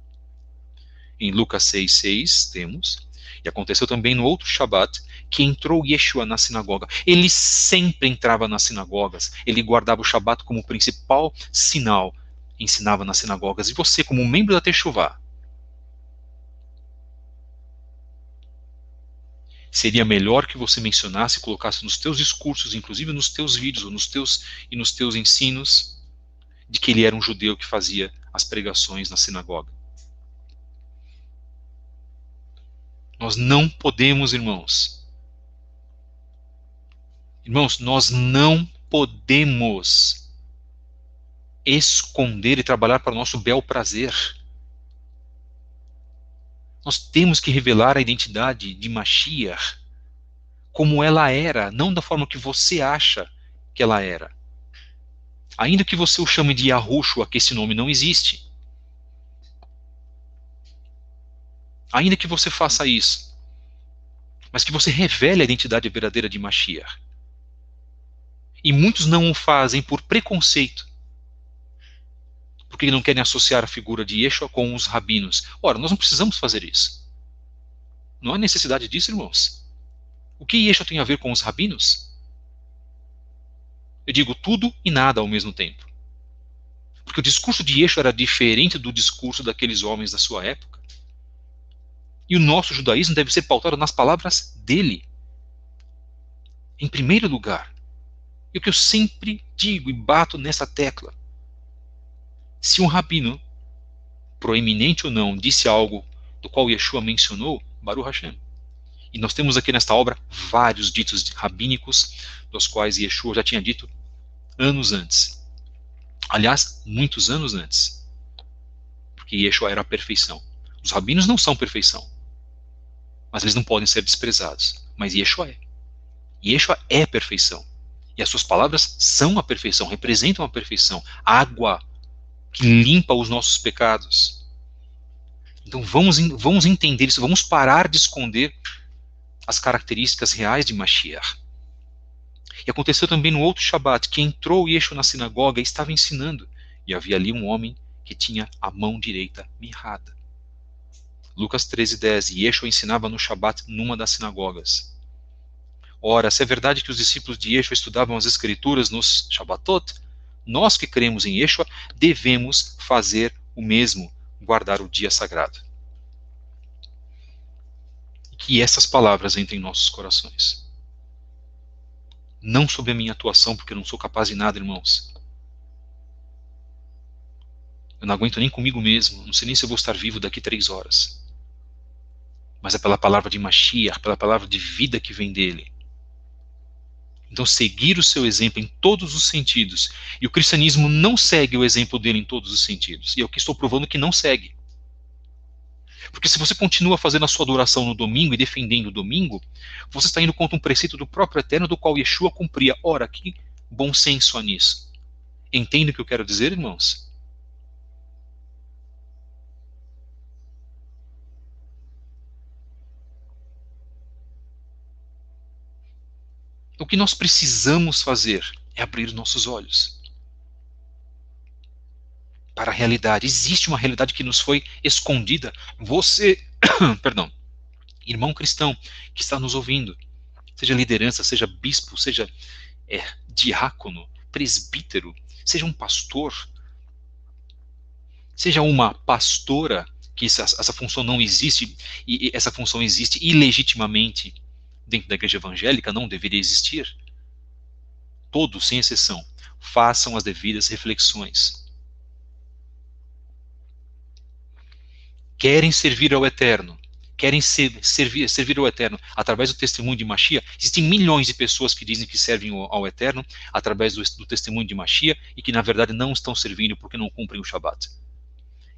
Em Lucas 6,6 temos: e aconteceu também no outro Shabat, que entrou Yeshua na sinagoga. Ele sempre entrava nas sinagogas. Ele guardava o Shabat como principal sinal. Ensinava nas sinagogas. E você, como membro da Teshuvah, seria melhor que você mencionasse e colocasse nos teus discursos, inclusive nos teus vídeos ou nos teus ensinos, de que ele era um judeu que fazia as pregações na sinagoga. Nós não podemos, irmãos, nós não podemos esconder e trabalhar para o nosso bel prazer. Nós temos que revelar a identidade de Mashiach como ela era, não da forma que você acha que ela era. Ainda que você o chame de Yahushua, que esse nome não existe. Ainda que você faça isso, mas que você revele a identidade verdadeira de Mashiach. E muitos não o fazem por preconceito, Por que não querem associar a figura de Yeshua com os rabinos? Ora, nós não precisamos fazer isso. Não há necessidade disso, irmãos. O que Yeshua tem a ver com os rabinos? Eu digo tudo e nada ao mesmo tempo. Porque o discurso de Yeshua era diferente do discurso daqueles homens da sua época. E o nosso judaísmo deve ser pautado nas palavras dele. Em primeiro lugar. E o que eu sempre digo e bato nessa tecla. Se um rabino, proeminente ou não, disse algo do qual Yeshua mencionou, Baruch Hashem. E nós temos aqui nesta obra vários ditos rabínicos, dos quais Yeshua já tinha dito anos antes. Aliás, muitos anos antes. Porque Yeshua era a perfeição. Os rabinos não são perfeição. Mas eles não podem ser desprezados. Mas Yeshua é. Yeshua é a perfeição. E as suas palavras são a perfeição, representam a perfeição. Água que limpa os nossos pecados. Então vamos entender isso, vamos parar de esconder as características reais de Mashiach. E aconteceu também no outro Shabat, que entrou Yeshua na sinagoga e estava ensinando, e havia ali um homem que tinha a mão direita mirrada. Lucas 13:10, Yeshua ensinava no Shabat numa das sinagogas. Ora, se é verdade que os discípulos de Yeshua estudavam as escrituras nos Shabatot, nós que cremos em Yeshua devemos fazer o mesmo, guardar o dia sagrado. E que essas palavras entrem em nossos corações. Não sob a minha atuação, porque eu não sou capaz de nada, irmãos. Eu não aguento nem comigo mesmo, não sei nem se eu vou estar vivo daqui 3 horas. Mas é pela palavra de Mashiach, pela palavra de vida que vem dele. Então seguir o seu exemplo em todos os sentidos. E o cristianismo não segue o exemplo dele em todos os sentidos. E é o que estou provando que não segue. Porque se você continua fazendo a sua adoração no domingo e defendendo o domingo, você está indo contra um preceito do próprio Eterno do qual Yeshua cumpria. Ora, que bom senso há nisso. Entende o que eu quero dizer, irmãos? O que nós precisamos fazer é abrir nossos olhos para a realidade. Existe uma realidade que nos foi escondida. Você, perdão, irmão cristão que está nos ouvindo, seja liderança, seja bispo, seja diácono, presbítero, seja um pastor, seja uma pastora, que essa função não existe, e essa função existe ilegitimamente dentro da igreja evangélica, não deveria existir. Todos, sem exceção, façam as devidas reflexões. Querem servir ao Eterno, querem servir ao Eterno através do testemunho de Mashiach. Existem milhões de pessoas que dizem que servem ao Eterno através do testemunho de Mashiach e que na verdade não estão servindo porque não cumprem o Shabat.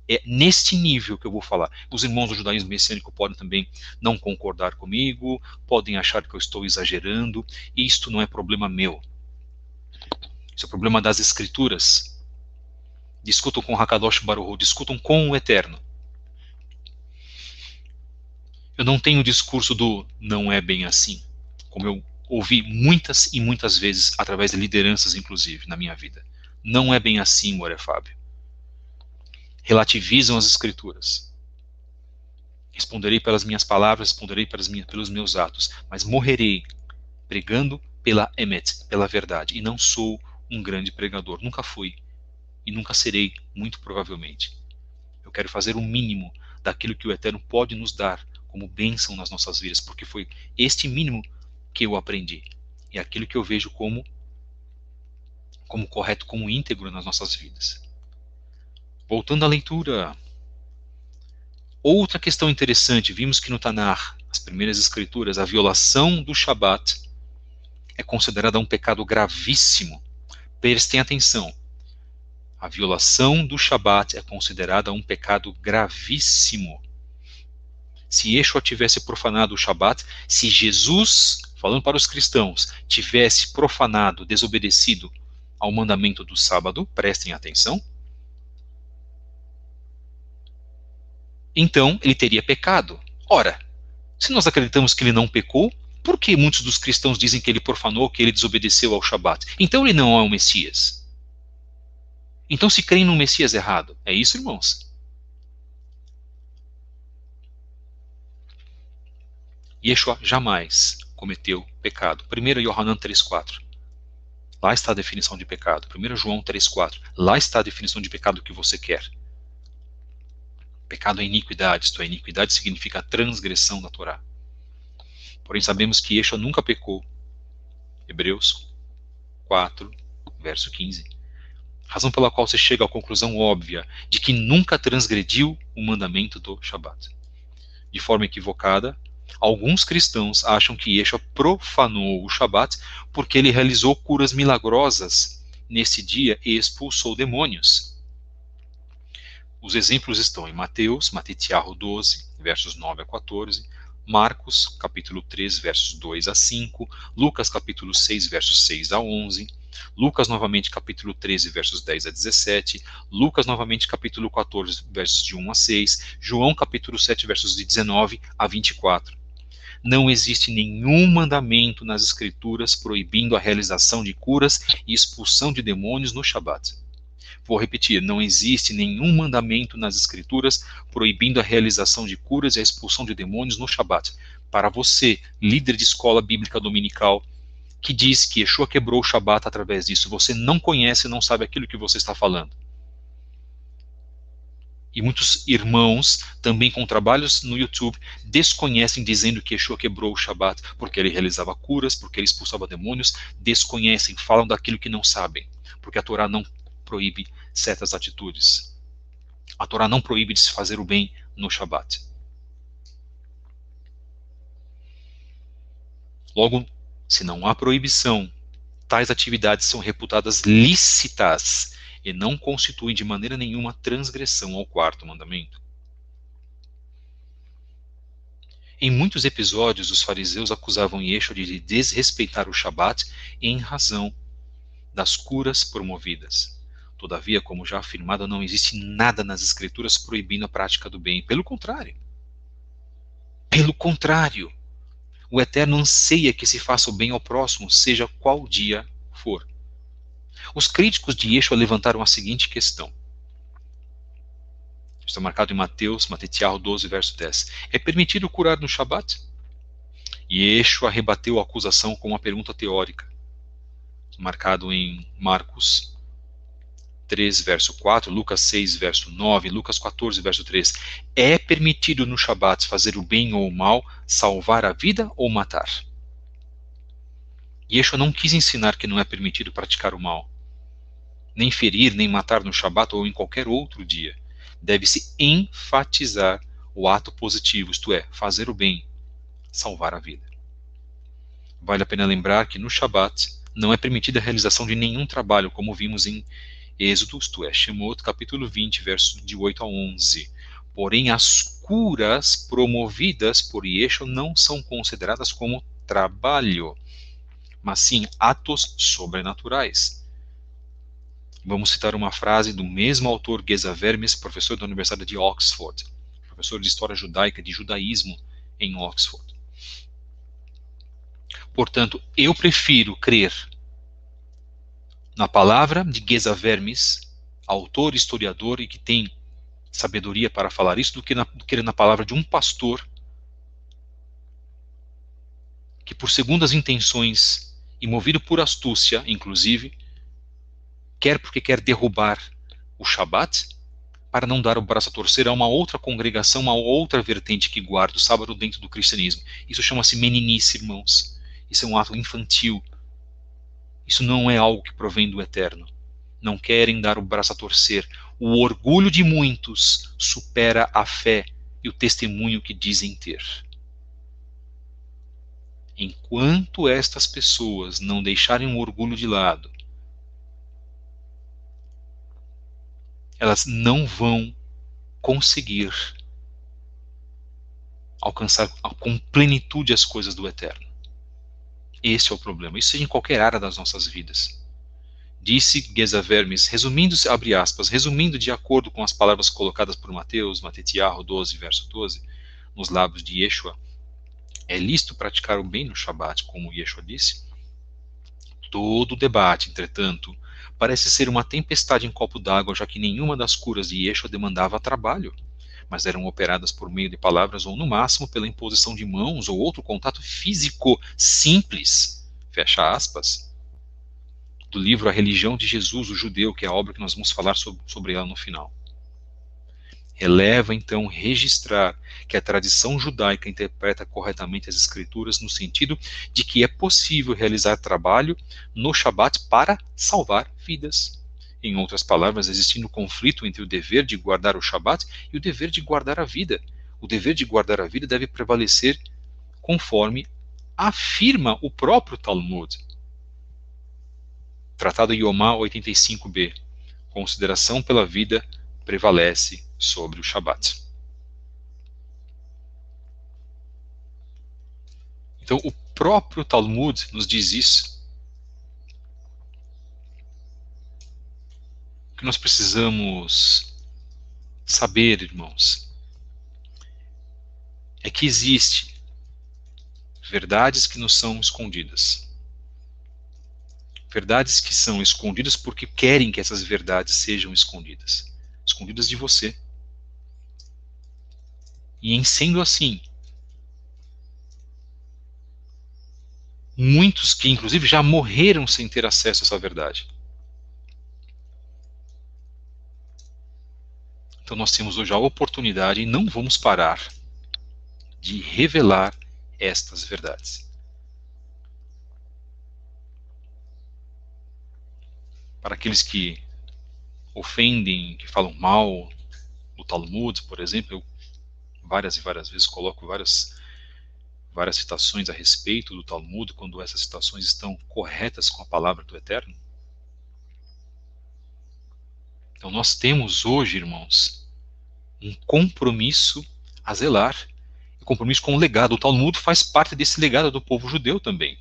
É neste nível que eu vou falar. Os irmãos do judaísmo messiânico podem também não concordar comigo, podem achar que eu estou exagerando, e isto não é problema meu. Isso é problema das Escrituras. Discutam com Hakadosh Baruch Hu, discutam com o Eterno. Eu não tenho o discurso do não é bem assim, como eu ouvi muitas e muitas vezes, através de lideranças inclusive, na minha vida. Não é bem assim, Moré Fábio. Relativizam as Escrituras. Responderei pelas minhas palavras, responderei pelos meus atos, mas morrerei pregando pela emet, pela verdade, e não sou um grande pregador, nunca fui, e nunca serei, muito provavelmente. Eu quero fazer o mínimo daquilo que o Eterno pode nos dar como bênção nas nossas vidas, porque foi este mínimo que eu aprendi, e aquilo que eu vejo como correto, como íntegro nas nossas vidas. Voltando à leitura, outra questão interessante, vimos que no Tanar, as primeiras escrituras, a violação do Shabat é considerada um pecado gravíssimo. Prestem atenção, a violação do Shabat é considerada um pecado gravíssimo. Se Yeshua tivesse profanado o Shabat, se Jesus, falando para os cristãos, tivesse profanado, desobedecido ao mandamento do sábado, prestem atenção, então ele teria pecado. Ora, se nós acreditamos que ele não pecou, por que muitos dos cristãos dizem que ele profanou, que ele desobedeceu ao Shabat? Então ele não é o Messias. Então se creem no Messias errado. É isso, irmãos? Yeshua jamais cometeu pecado. 1 Yohanan 3,4. Lá está a definição de pecado. 1 João 3,4. Lá está a definição de pecado que você quer. Pecado é iniquidade, isto é, iniquidade significa transgressão da Torá. Porém, sabemos que Yeshua nunca pecou. Hebreus 4, verso 15. Razão pela qual você chega à conclusão óbvia de que nunca transgrediu o mandamento do Shabat. De forma equivocada, alguns cristãos acham que Yeshua profanou o Shabat porque ele realizou curas milagrosas nesse dia e expulsou demônios. Os exemplos estão em Mateus, Matitiarro 12, versos 9 a 14, Marcos, capítulo 3, versos 2 a 5, Lucas, capítulo 6, versos 6 a 11, Lucas, novamente, capítulo 13, versos 10 a 17, Lucas, novamente, capítulo 14, versos de 1 a 6, João, capítulo 7, versos de 19 a 24. Não existe nenhum mandamento nas Escrituras proibindo a realização de curas e expulsão de demônios no Shabat. Vou repetir, não existe nenhum mandamento nas Escrituras proibindo a realização de curas e a expulsão de demônios no Shabat. Para você, líder de escola bíblica dominical, que diz que Yeshua quebrou o Shabat através disso, você não conhece e não sabe aquilo que você está falando. E muitos irmãos, também com trabalhos no YouTube, desconhecem dizendo que Yeshua quebrou o Shabat porque ele realizava curas, porque ele expulsava demônios, desconhecem, falam daquilo que não sabem, porque a Torá não proíbe certas atitudes. A Torá não proíbe de se fazer o bem no Shabat. Logo, se não há proibição, tais atividades são reputadas lícitas e não constituem de maneira nenhuma transgressão ao quarto mandamento. Em muitos episódios, os fariseus acusavam Yeshua de desrespeitar o Shabat em razão das curas promovidas. Todavia, como já afirmado, não existe nada nas Escrituras proibindo a prática do bem. Pelo contrário. Pelo contrário. O Eterno anseia que se faça o bem ao próximo, seja qual dia for. Os críticos de Yeshua levantaram a seguinte questão. Está marcado em Mateus, Matitiarro 12, verso 10. É permitido curar no Shabat? Yeshua rebateu a acusação com uma pergunta teórica. Marcado em Marcos 3, verso 4, Lucas 6, verso 9, Lucas 14, verso 3. É permitido no Shabat fazer o bem ou o mal, salvar a vida ou matar? Yeshua não quis ensinar que não é permitido praticar o mal, nem ferir, nem matar no Shabat ou em qualquer outro dia. Deve-se enfatizar o ato positivo, isto é, fazer o bem, salvar a vida. Vale a pena lembrar que no Shabat não é permitida a realização de nenhum trabalho, como vimos em Êxodo, isto é, Shemot, capítulo 20, versos de 8 a 11. Porém, as curas promovidas por Yeshua não são consideradas como trabalho, mas sim atos sobrenaturais. Vamos citar uma frase do mesmo autor Geza Vermes, professor da Universidade de Oxford, professor de História Judaica, de Judaísmo em Oxford. Portanto, eu prefiro crer na palavra de Geza Vermes, autor, historiador e que tem sabedoria para falar isso, do que na palavra de um pastor que, por segundas intenções e movido por astúcia, inclusive, quer porque quer derrubar o Shabat para não dar o braço a torcer a uma outra congregação, uma outra vertente que guarda o sábado dentro do cristianismo. Isso chama-se meninice, irmãos. Isso é um ato infantil. Isso não é algo que provém do Eterno. Não querem dar o braço a torcer. O orgulho de muitos supera a fé e o testemunho que dizem ter. Enquanto estas pessoas não deixarem o orgulho de lado, elas não vão conseguir alcançar com plenitude as coisas do Eterno. Esse é o problema. Isso é em qualquer área das nossas vidas. Disse Geza Vermes, resumindo, abre aspas, resumindo de acordo com as palavras colocadas por Mateus, Matitiarro 12, verso 12, nos lábios de Yeshua, é lícito praticar o bem no Shabat, como Yeshua disse? Todo debate, entretanto, parece ser uma tempestade em copo d'água, já que nenhuma das curas de Yeshua demandava trabalho, mas eram operadas por meio de palavras ou, no máximo, pela imposição de mãos ou outro contato físico simples. Fecha aspas. Do livro A Religião de Jesus, o Judeu, que é a obra que nós vamos falar sobre ela no final. Releva, então, registrar que a tradição judaica interpreta corretamente as Escrituras no sentido de que é possível realizar trabalho no Shabat para salvar vidas. Em outras palavras, existindo conflito entre o dever de guardar o Shabat e o dever de guardar a vida. O dever de guardar a vida deve prevalecer conforme afirma o próprio Talmud. Tratado Yomá 85b. Consideração pela vida prevalece sobre o Shabat. Então, o próprio Talmud nos diz isso. O que nós precisamos saber, irmãos, é que existe verdades que nos são escondidas. Verdades que são escondidas porque querem que essas verdades sejam escondidas. Escondidas de você. E em sendo assim, muitos que inclusive já morreram sem ter acesso a essa verdade. Então nós temos hoje a oportunidade e não vamos parar de revelar estas verdades. Para aqueles que ofendem, que falam mal do Talmud, por exemplo, eu várias e várias vezes coloco várias citações a respeito do Talmud, quando essas citações estão corretas com a palavra do Eterno. Então nós temos hoje, irmãos, um compromisso a zelar, um compromisso com o legado. O Talmud faz parte desse legado do povo judeu também.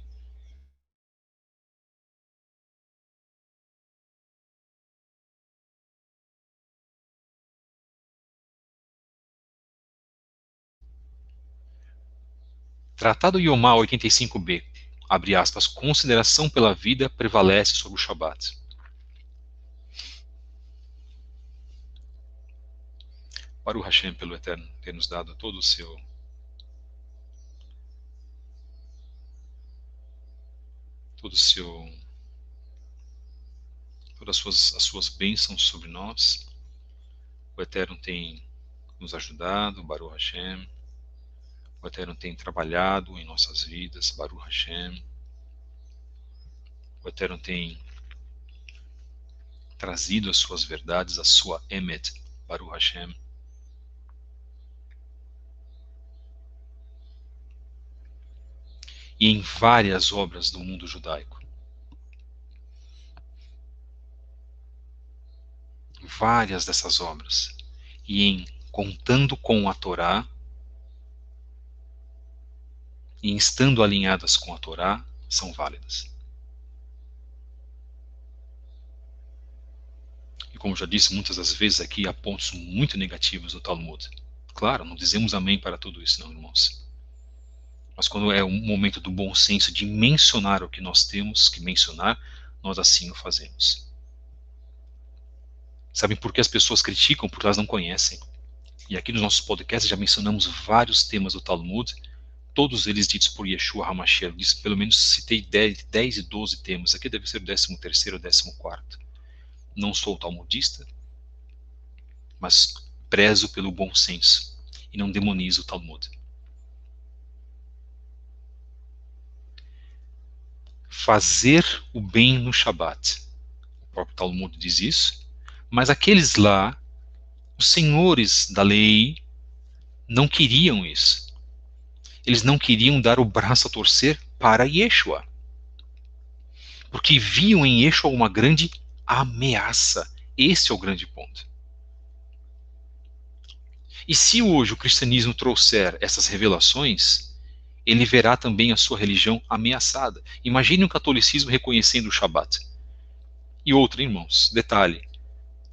Tratado Yomá 85b, abre aspas, consideração pela vida prevalece sobre o Shabat. Baruch Hashem, pelo Eterno, ter nos dado todo o seu todas as suas bênçãos sobre nós. O Eterno tem nos ajudado, Baruch Hashem. O Eterno tem trabalhado em nossas vidas, Baruch Hashem. O Eterno tem trazido as suas verdades, a sua Emet, Baruch Hashem. E em várias obras do mundo judaico. Várias dessas obras. E em Contando com a Torá, e estando alinhadas com a Torá, são válidas. E como já disse muitas das vezes aqui, há pontos muito negativos do Talmud. Claro, não dizemos amém para tudo isso, não, irmãos. Mas quando é um momento do bom senso de mencionar o que nós temos que mencionar, nós assim o fazemos. Sabem por que as pessoas criticam? Porque elas não conhecem. E aqui nos nossos podcasts já mencionamos vários temas do Talmud, todos eles ditos por Yeshua HaMashiach. Disse, pelo menos citei 10 e 12 temas. Aqui deve ser o 13º ou 14º. Não sou talmudista, mas prezo pelo bom senso e não demonizo o Talmud. Fazer o bem no Shabat. O próprio Talmud diz isso. Mas aqueles lá, os senhores da lei, não queriam isso. Eles não queriam dar o braço a torcer para Yeshua. Porque viam em Yeshua uma grande ameaça. Esse é o grande ponto. E se hoje o cristianismo trouxer essas revelações, ele verá também a sua religião ameaçada. Imagine o catolicismo reconhecendo o Shabat. E outro, irmãos, detalhe.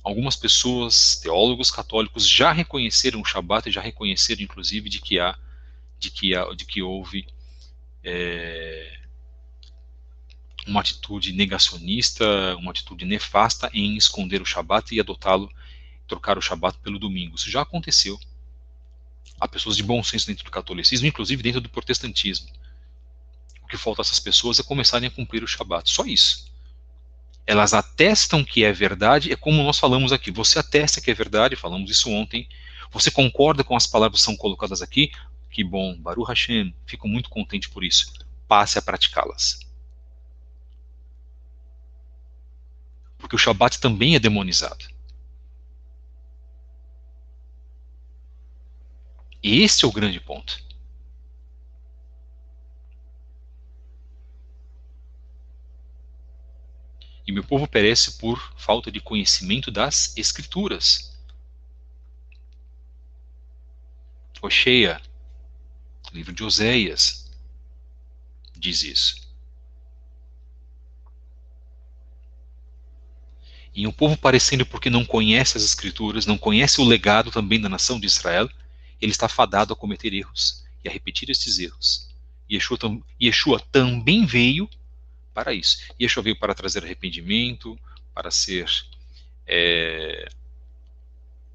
Algumas pessoas, teólogos católicos, já reconheceram o Shabat e já reconheceram, inclusive, de que houve uma atitude negacionista, uma atitude nefasta em esconder o Shabat e adotá-lo, trocar o Shabat pelo domingo. Isso já aconteceu. Há pessoas de bom senso dentro do catolicismo, inclusive dentro do protestantismo. O que falta a essas pessoas é começarem a cumprir o Shabat. Só isso. Elas atestam que é verdade, é como nós falamos aqui. Você atesta que é verdade, falamos isso ontem. Você concorda com as palavras que são colocadas aqui? Que bom, Baruch Hashem, fico muito contente por isso. Passe a praticá-las. Porque o Shabat também é demonizado. E esse é o grande ponto. E meu povo perece por falta de conhecimento das Escrituras. Oseia, livro de Oséias, diz isso. E o povo parecendo porque não conhece as Escrituras, não conhece o legado também da nação de Israel, ele está fadado a cometer erros e a repetir estes erros. Yeshua também veio para isso. Yeshua veio para trazer arrependimento, para ser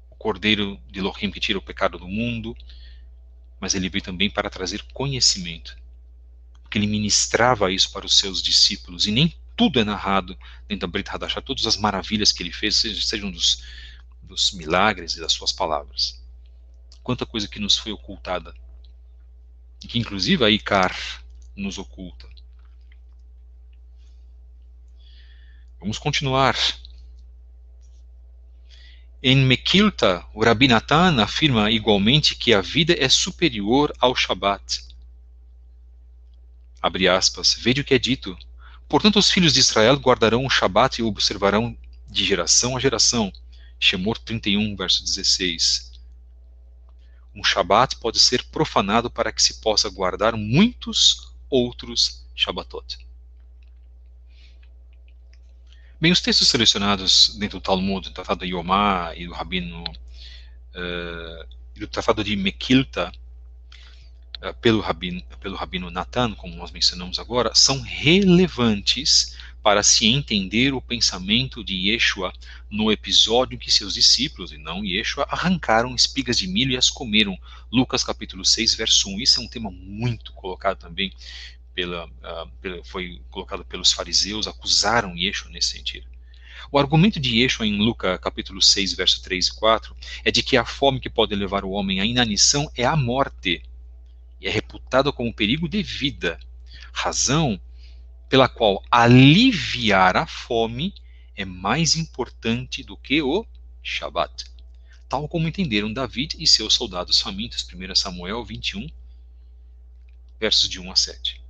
o Cordeiro de Elohim que tira o pecado do mundo, mas ele veio também para trazer conhecimento. Porque ele ministrava isso para os seus discípulos, e nem tudo é narrado dentro da Brit Hadashah, todas as maravilhas que ele fez, sejam dos milagres e das suas palavras. Quanta coisa que nos foi ocultada, e que inclusive a Icar nos oculta. Vamos continuar. Em Mekilta, o Rabi Natan afirma igualmente que a vida é superior ao Shabat. Abre aspas, veja o que é dito. Portanto, os filhos de Israel guardarão o Shabat e o observarão de geração a geração. Shemot 31, verso 16. Um Shabat pode ser profanado para que se possa guardar muitos outros Shabatot. Bem, os textos selecionados dentro do Talmud, do Tratado de Yomá e do Rabino e do Tratado de Mekilta, pelo Rabino Natan, como nós mencionamos agora, são relevantes para se entender o pensamento de Yeshua no episódio em que seus discípulos, e não Yeshua, arrancaram espigas de milho e as comeram. Lucas capítulo 6, verso 1. Isso é um tema muito colocado também, foi colocado pelos fariseus, acusaram Yeshua nesse sentido. O argumento de Yeshua em Lucas capítulo 6, verso 3 e 4, é de que a fome que pode levar o homem à inanição é a morte, e é reputada como perigo de vida, razão pela qual aliviar a fome é mais importante do que o Shabat, tal como entenderam David e seus soldados famintos, 1 Samuel 21, versos de 1 a 7.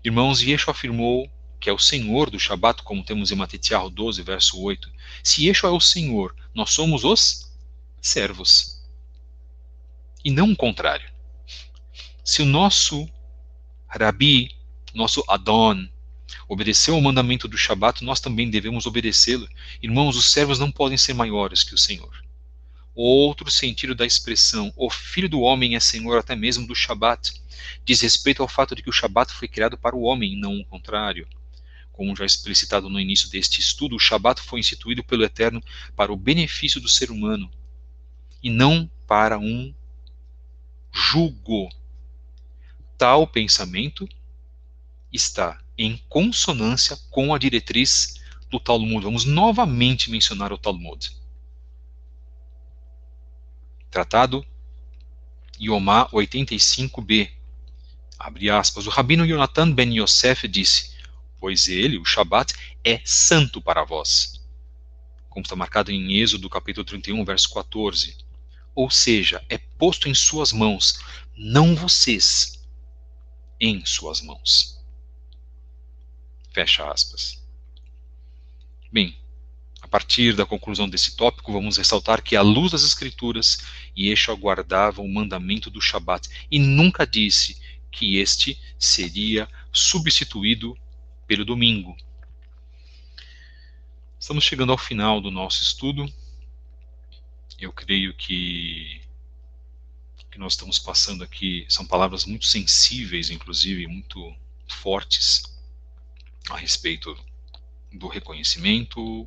Irmãos, Yeshua afirmou que é o Senhor do Shabat, como temos em Matitiahu 12, verso 8. Se Yeshua é o Senhor, nós somos os servos, e não o contrário. Se o nosso Rabi, nosso Adon, obedeceu ao mandamento do Shabat, nós também devemos obedecê-lo. Irmãos, os servos não podem ser maiores que o Senhor. Outro sentido da expressão, o Filho do Homem é Senhor até mesmo do Shabat, diz respeito ao fato de que o Shabat foi criado para o homem, e não o contrário. Como já explicitado no início deste estudo, o Shabat foi instituído pelo Eterno para o benefício do ser humano, e não para um jugo. Tal pensamento está em consonância com a diretriz do Talmud. Vamos novamente mencionar o Talmud. Tratado Yomá 85b. Abre aspas. O Rabino Yonatan ben Yosef disse, pois ele, o Shabat, é santo para vós. Como está marcado em Êxodo capítulo 31, verso 14. Ou seja, é posto em suas mãos, não vocês, em suas mãos. Fecha aspas. Bem, a partir da conclusão desse tópico, vamos ressaltar que, à luz das Escrituras, Yeshua guardava o mandamento do Shabat e nunca disse que este seria substituído pelo domingo. Estamos chegando ao final do nosso estudo. Eu creio que o que nós estamos passando aqui são palavras muito sensíveis, inclusive, muito fortes. a respeito do reconhecimento,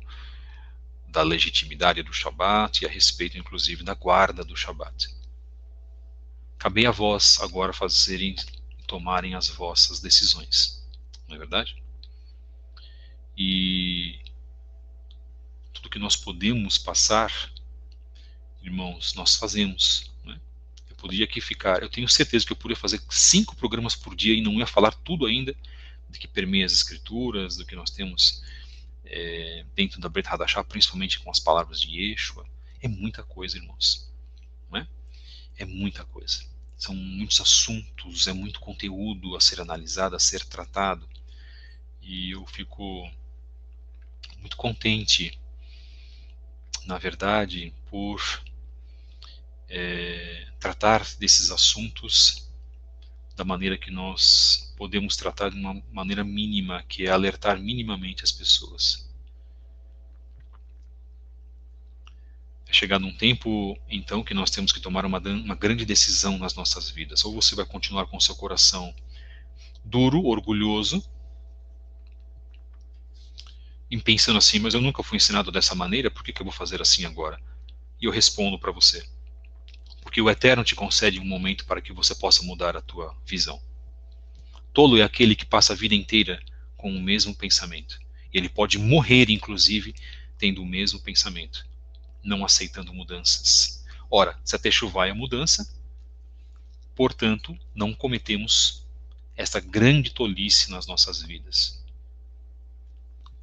da legitimidade do Shabat e a respeito, inclusive, da guarda do Shabat. Cabei a vós agora tomarem as vossas decisões, não é verdade? E tudo que nós podemos passar, irmãos, nós fazemos. Né? Eu poderia aqui ficar, eu tenho certeza que eu poderia fazer 5 programas por dia e não ia falar tudo ainda do que permeia as escrituras, do que nós temos dentro da Brit Hadashah, principalmente com as palavras de Yeshua. É muita coisa, irmãos. Não é? É muita coisa. São muitos assuntos, é muito conteúdo a ser analisado, a ser tratado. E eu fico muito contente, na verdade, por tratar desses assuntos da maneira que nós podemos tratar, de uma maneira mínima, que é alertar minimamente as pessoas. É chegado um tempo, então, que nós temos que tomar uma grande decisão nas nossas vidas. Ou você vai continuar com seu coração duro, orgulhoso, e pensando assim, mas eu nunca fui ensinado dessa maneira, por que eu vou fazer assim agora? E eu respondo para você, porque o Eterno te concede um momento para que você possa mudar a tua visão. Tolo é aquele que passa a vida inteira com o mesmo pensamento. E ele pode morrer, inclusive, tendo o mesmo pensamento, não aceitando mudanças. Ora, se a techuvá é a mudança, portanto, não cometemos esta grande tolice nas nossas vidas.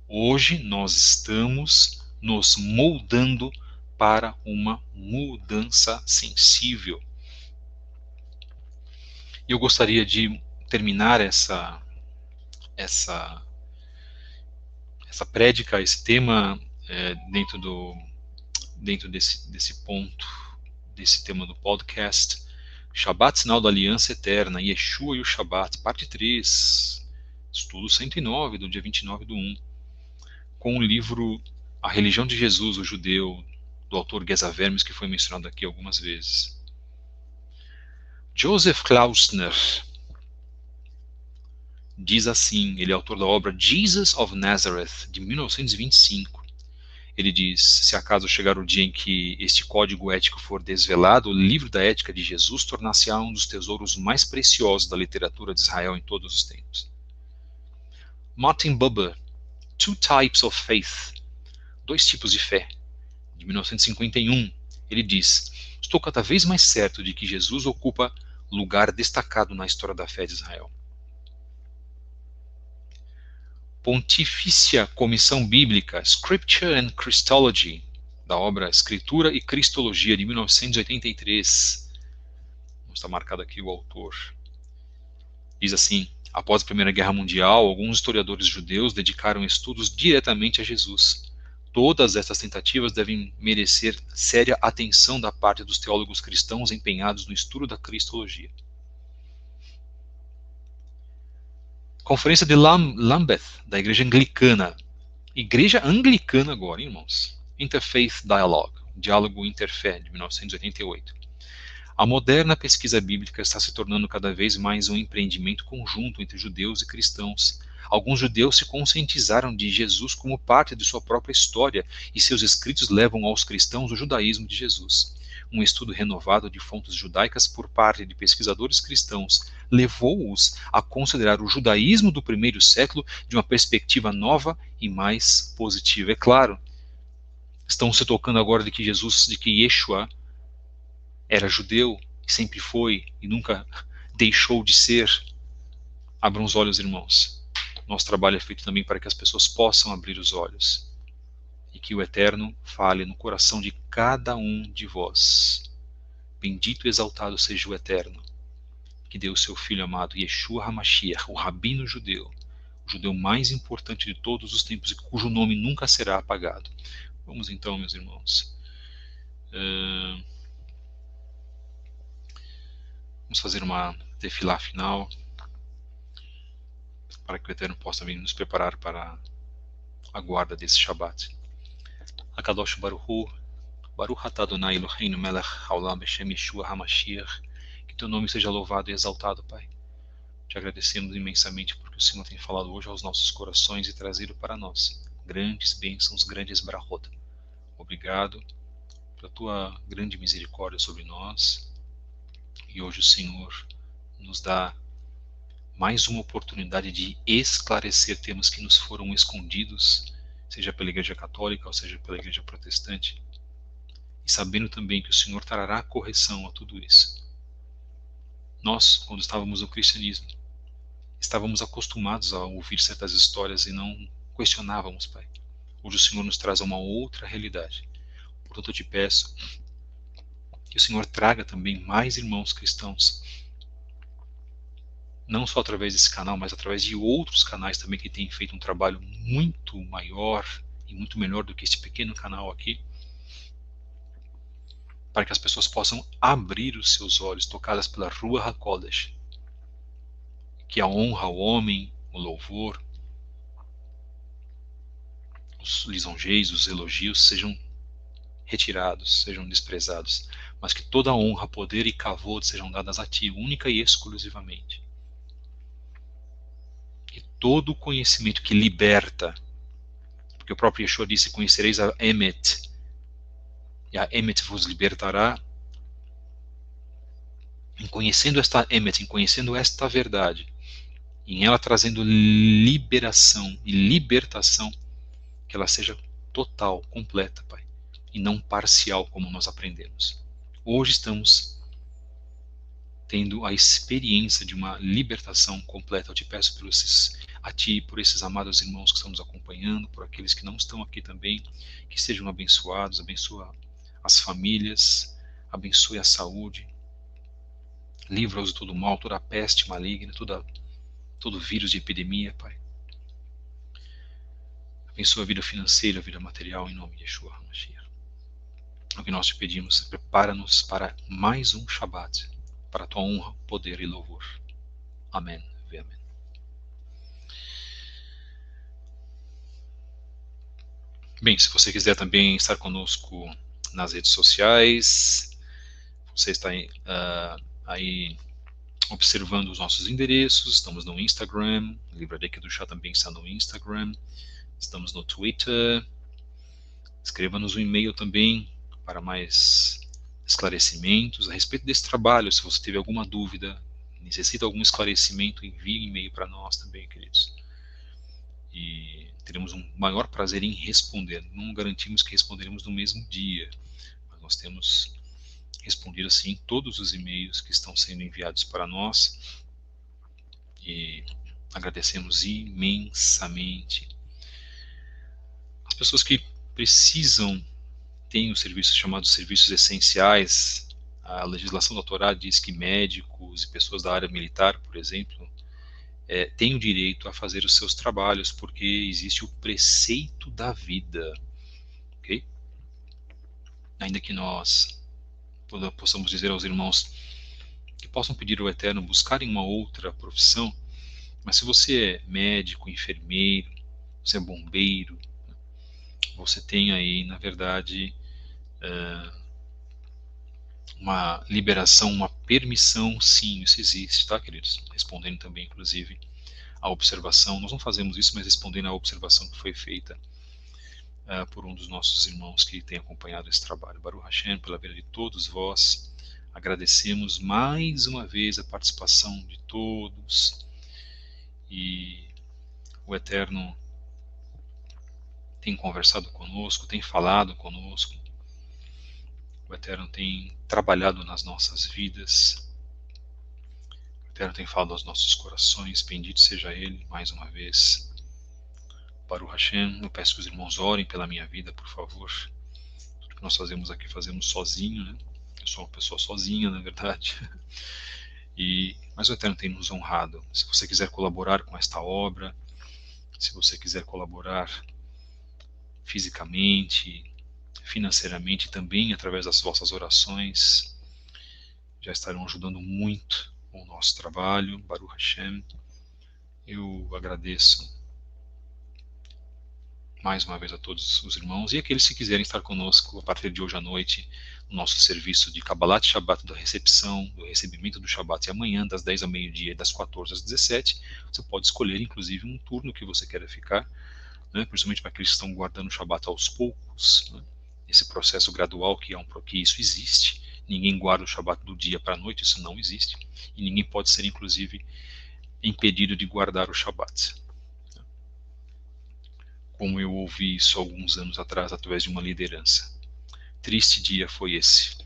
Hoje nós estamos nos moldando para uma mudança sensível. E eu gostaria de terminar essa prédica, esse tema, dentro desse ponto, desse tema do podcast, Shabat, sinal da aliança eterna, Yeshua e o Shabat, parte 3, estudo 109, do dia 29/1, com o livro A Religião de Jesus, o Judeu, do autor Geza Vermes, que foi mencionado aqui algumas vezes. Joseph Klausner diz assim, ele é autor da obra Jesus of Nazareth, de 1925. Ele diz, se acaso chegar o dia em que este código ético for desvelado, o livro da ética de Jesus tornar-se-á um dos tesouros mais preciosos da literatura de Israel em todos os tempos. Martin Buber, Two Types of Faith, Dois Tipos de Fé, de 1951, ele diz, estou cada vez mais certo de que Jesus ocupa lugar destacado na história da fé de Israel. Pontifícia Comissão Bíblica, Scripture and Christology, da obra Escritura e Cristologia, de 1983. Está marcado aqui o autor. Diz assim, após a Primeira Guerra Mundial, alguns historiadores judeus dedicaram estudos diretamente a Jesus. Todas essas tentativas devem merecer séria atenção da parte dos teólogos cristãos empenhados no estudo da Cristologia. Conferência de Lambeth, da Igreja Anglicana. Igreja Anglicana agora, irmãos. Interfaith Dialogue, Diálogo Interfé, de 1988. A moderna pesquisa bíblica está se tornando cada vez mais um empreendimento conjunto entre judeus e cristãos. Alguns judeus se conscientizaram de Jesus como parte de sua própria história e seus escritos levam aos cristãos o judaísmo de Jesus. Um estudo renovado de fontes judaicas por parte de pesquisadores cristãos levou-os a considerar o judaísmo do primeiro século de uma perspectiva nova e mais positiva. É claro, estão se tocando agora de que Yeshua era judeu, sempre foi e nunca deixou de ser. Abram os olhos, irmãos. Nosso trabalho é feito também para que as pessoas possam abrir os olhos e que o Eterno fale no coração de cada um de vós. Bendito e exaltado seja o Eterno, que deu o seu Filho amado, Yeshua HaMashiach, o Rabino judeu, o judeu mais importante de todos os tempos e cujo nome nunca será apagado. Vamos então, meus irmãos. Vamos fazer uma tefilá final, para que o Eterno possa também nos preparar para a guarda desse Shabat. Akadosh Baruch Hu, Baruch Atah Adonai Eloheinu melech haolam b'shem Yeshua HaMashiach. Que teu nome seja louvado e exaltado, Pai. Te agradecemos imensamente porque o Senhor tem falado hoje aos nossos corações e trazido para nós grandes bênçãos, grandes brahot. Obrigado pela tua grande misericórdia sobre nós. E hoje o Senhor nos dá mais uma oportunidade de esclarecer temas que nos foram escondidos, seja pela Igreja Católica ou seja pela Igreja Protestante, e sabendo também que o Senhor trará correção a tudo isso. Nós, quando estávamos no cristianismo, estávamos acostumados a ouvir certas histórias e não questionávamos, Pai. Hoje o Senhor nos traz uma outra realidade. Portanto, eu te peço que o Senhor traga também mais irmãos cristãos, não só através desse canal, mas através de outros canais também que têm feito um trabalho muito maior e muito melhor do que este pequeno canal aqui, para que as pessoas possam abrir os seus olhos, tocadas pela Ruach HaKodesh, que a honra ao homem, o louvor, os lisonjeios, os elogios sejam retirados, sejam desprezados, mas que toda a honra, poder e kavod sejam dadas a Ti, única e exclusivamente. E todo o conhecimento que liberta, porque o próprio Yeshua disse, conhecereis a Emet, e a Emet vos libertará. Em conhecendo esta Emet, em conhecendo esta verdade, em ela trazendo liberação e libertação, que ela seja total, completa, Pai, e não parcial como nós aprendemos. Hoje estamos tendo a experiência de uma libertação completa. Eu te peço a Ti, por esses amados irmãos que estão nos acompanhando, por aqueles que não estão aqui também, que sejam abençoados, abençoa as famílias, abençoe a saúde, livra-os de todo mal, toda a peste maligna, todo vírus de epidemia, Pai. Abençoa a vida financeira, a vida material, em nome de Yeshua HaMashiach. O que nós te pedimos é prepara-nos para mais um Shabbat, para a tua honra, poder e louvor. Amém. Amém. Bem, se você quiser também estar conosco nas redes sociais, você está aí observando os nossos endereços. Estamos no Instagram, Livraria Kedushá também está no Instagram, estamos no Twitter. Escreva-nos um e-mail também para mais esclarecimentos a respeito desse trabalho. Se você tiver alguma dúvida, necessita algum esclarecimento, envie um e-mail para nós também, queridos. E teremos um maior prazer em responder. Não garantimos que responderemos no mesmo dia, mas nós temos respondido assim todos os e-mails que estão sendo enviados para nós e agradecemos imensamente. As pessoas que precisam têm os serviços chamados serviços essenciais. A legislação da Torá diz que médicos e pessoas da área militar, por exemplo, têm o direito a fazer os seus trabalhos, porque existe o preceito da vida. Okay? Ainda que nós possamos dizer aos irmãos que possam pedir ao Eterno buscarem uma outra profissão, mas se você é médico, enfermeiro, você é bombeiro, você tem aí, na verdade, uma liberação, uma permissão, sim, isso existe, tá, queridos? Respondendo também, inclusive, à observação, nós não fazemos isso, mas respondendo à observação que foi feita por um dos nossos irmãos que tem acompanhado esse trabalho. Baruch Hashem, pela vida de todos vós, agradecemos mais uma vez a participação de todos e o Eterno tem conversado conosco, tem falado conosco, o Eterno tem trabalhado nas nossas vidas, o Eterno tem falado aos nossos corações, bendito seja Ele mais uma vez. Baruch Hashem, eu peço que os irmãos orem pela minha vida, por favor. Tudo que nós fazemos aqui, fazemos sozinho, né? Eu sou uma pessoa sozinha, na verdade. Mas o Eterno tem nos honrado. Se você quiser colaborar com esta obra, se você quiser colaborar fisicamente, financeiramente, também através das vossas orações, já estarão ajudando muito o nosso trabalho. Baruch Hashem, eu agradeço mais uma vez a todos os irmãos, e aqueles que quiserem estar conosco a partir de hoje à noite, no nosso serviço de Kabbalat Shabbat, da recepção, do recebimento do Shabbat, e amanhã das 10 ao meio-dia e das 14 às 17, você pode escolher inclusive um turno que você queira ficar, né, principalmente para aqueles que estão guardando o Shabbat aos poucos, né, esse processo gradual que isso existe. Ninguém guarda o Shabbat do dia para a noite, isso não existe, e ninguém pode ser inclusive impedido de guardar o Shabbat. Como eu ouvi isso alguns anos atrás através de uma liderança. Triste dia foi esse.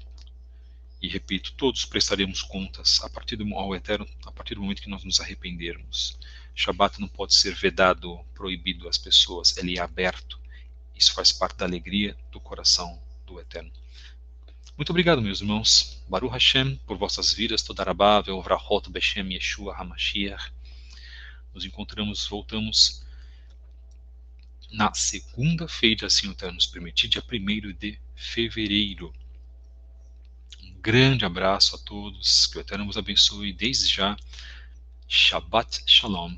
E repito, todos prestaremos contas ao Eterno a partir do momento que nós nos arrependermos. Shabat não pode ser vedado, proibido às pessoas, ele é aberto. Isso faz parte da alegria do coração do Eterno. Muito obrigado, meus irmãos. Baruch Hashem, por vossas vidas. Toda Rabá, Veovrachot, Beshem, Yeshua, HaMashiach. Nos encontramos, voltamos na segunda-feira, assim o Eterno nos permitir, dia 1º de fevereiro. Um grande abraço a todos, que o Eterno vos abençoe desde já. Shabbat Shalom.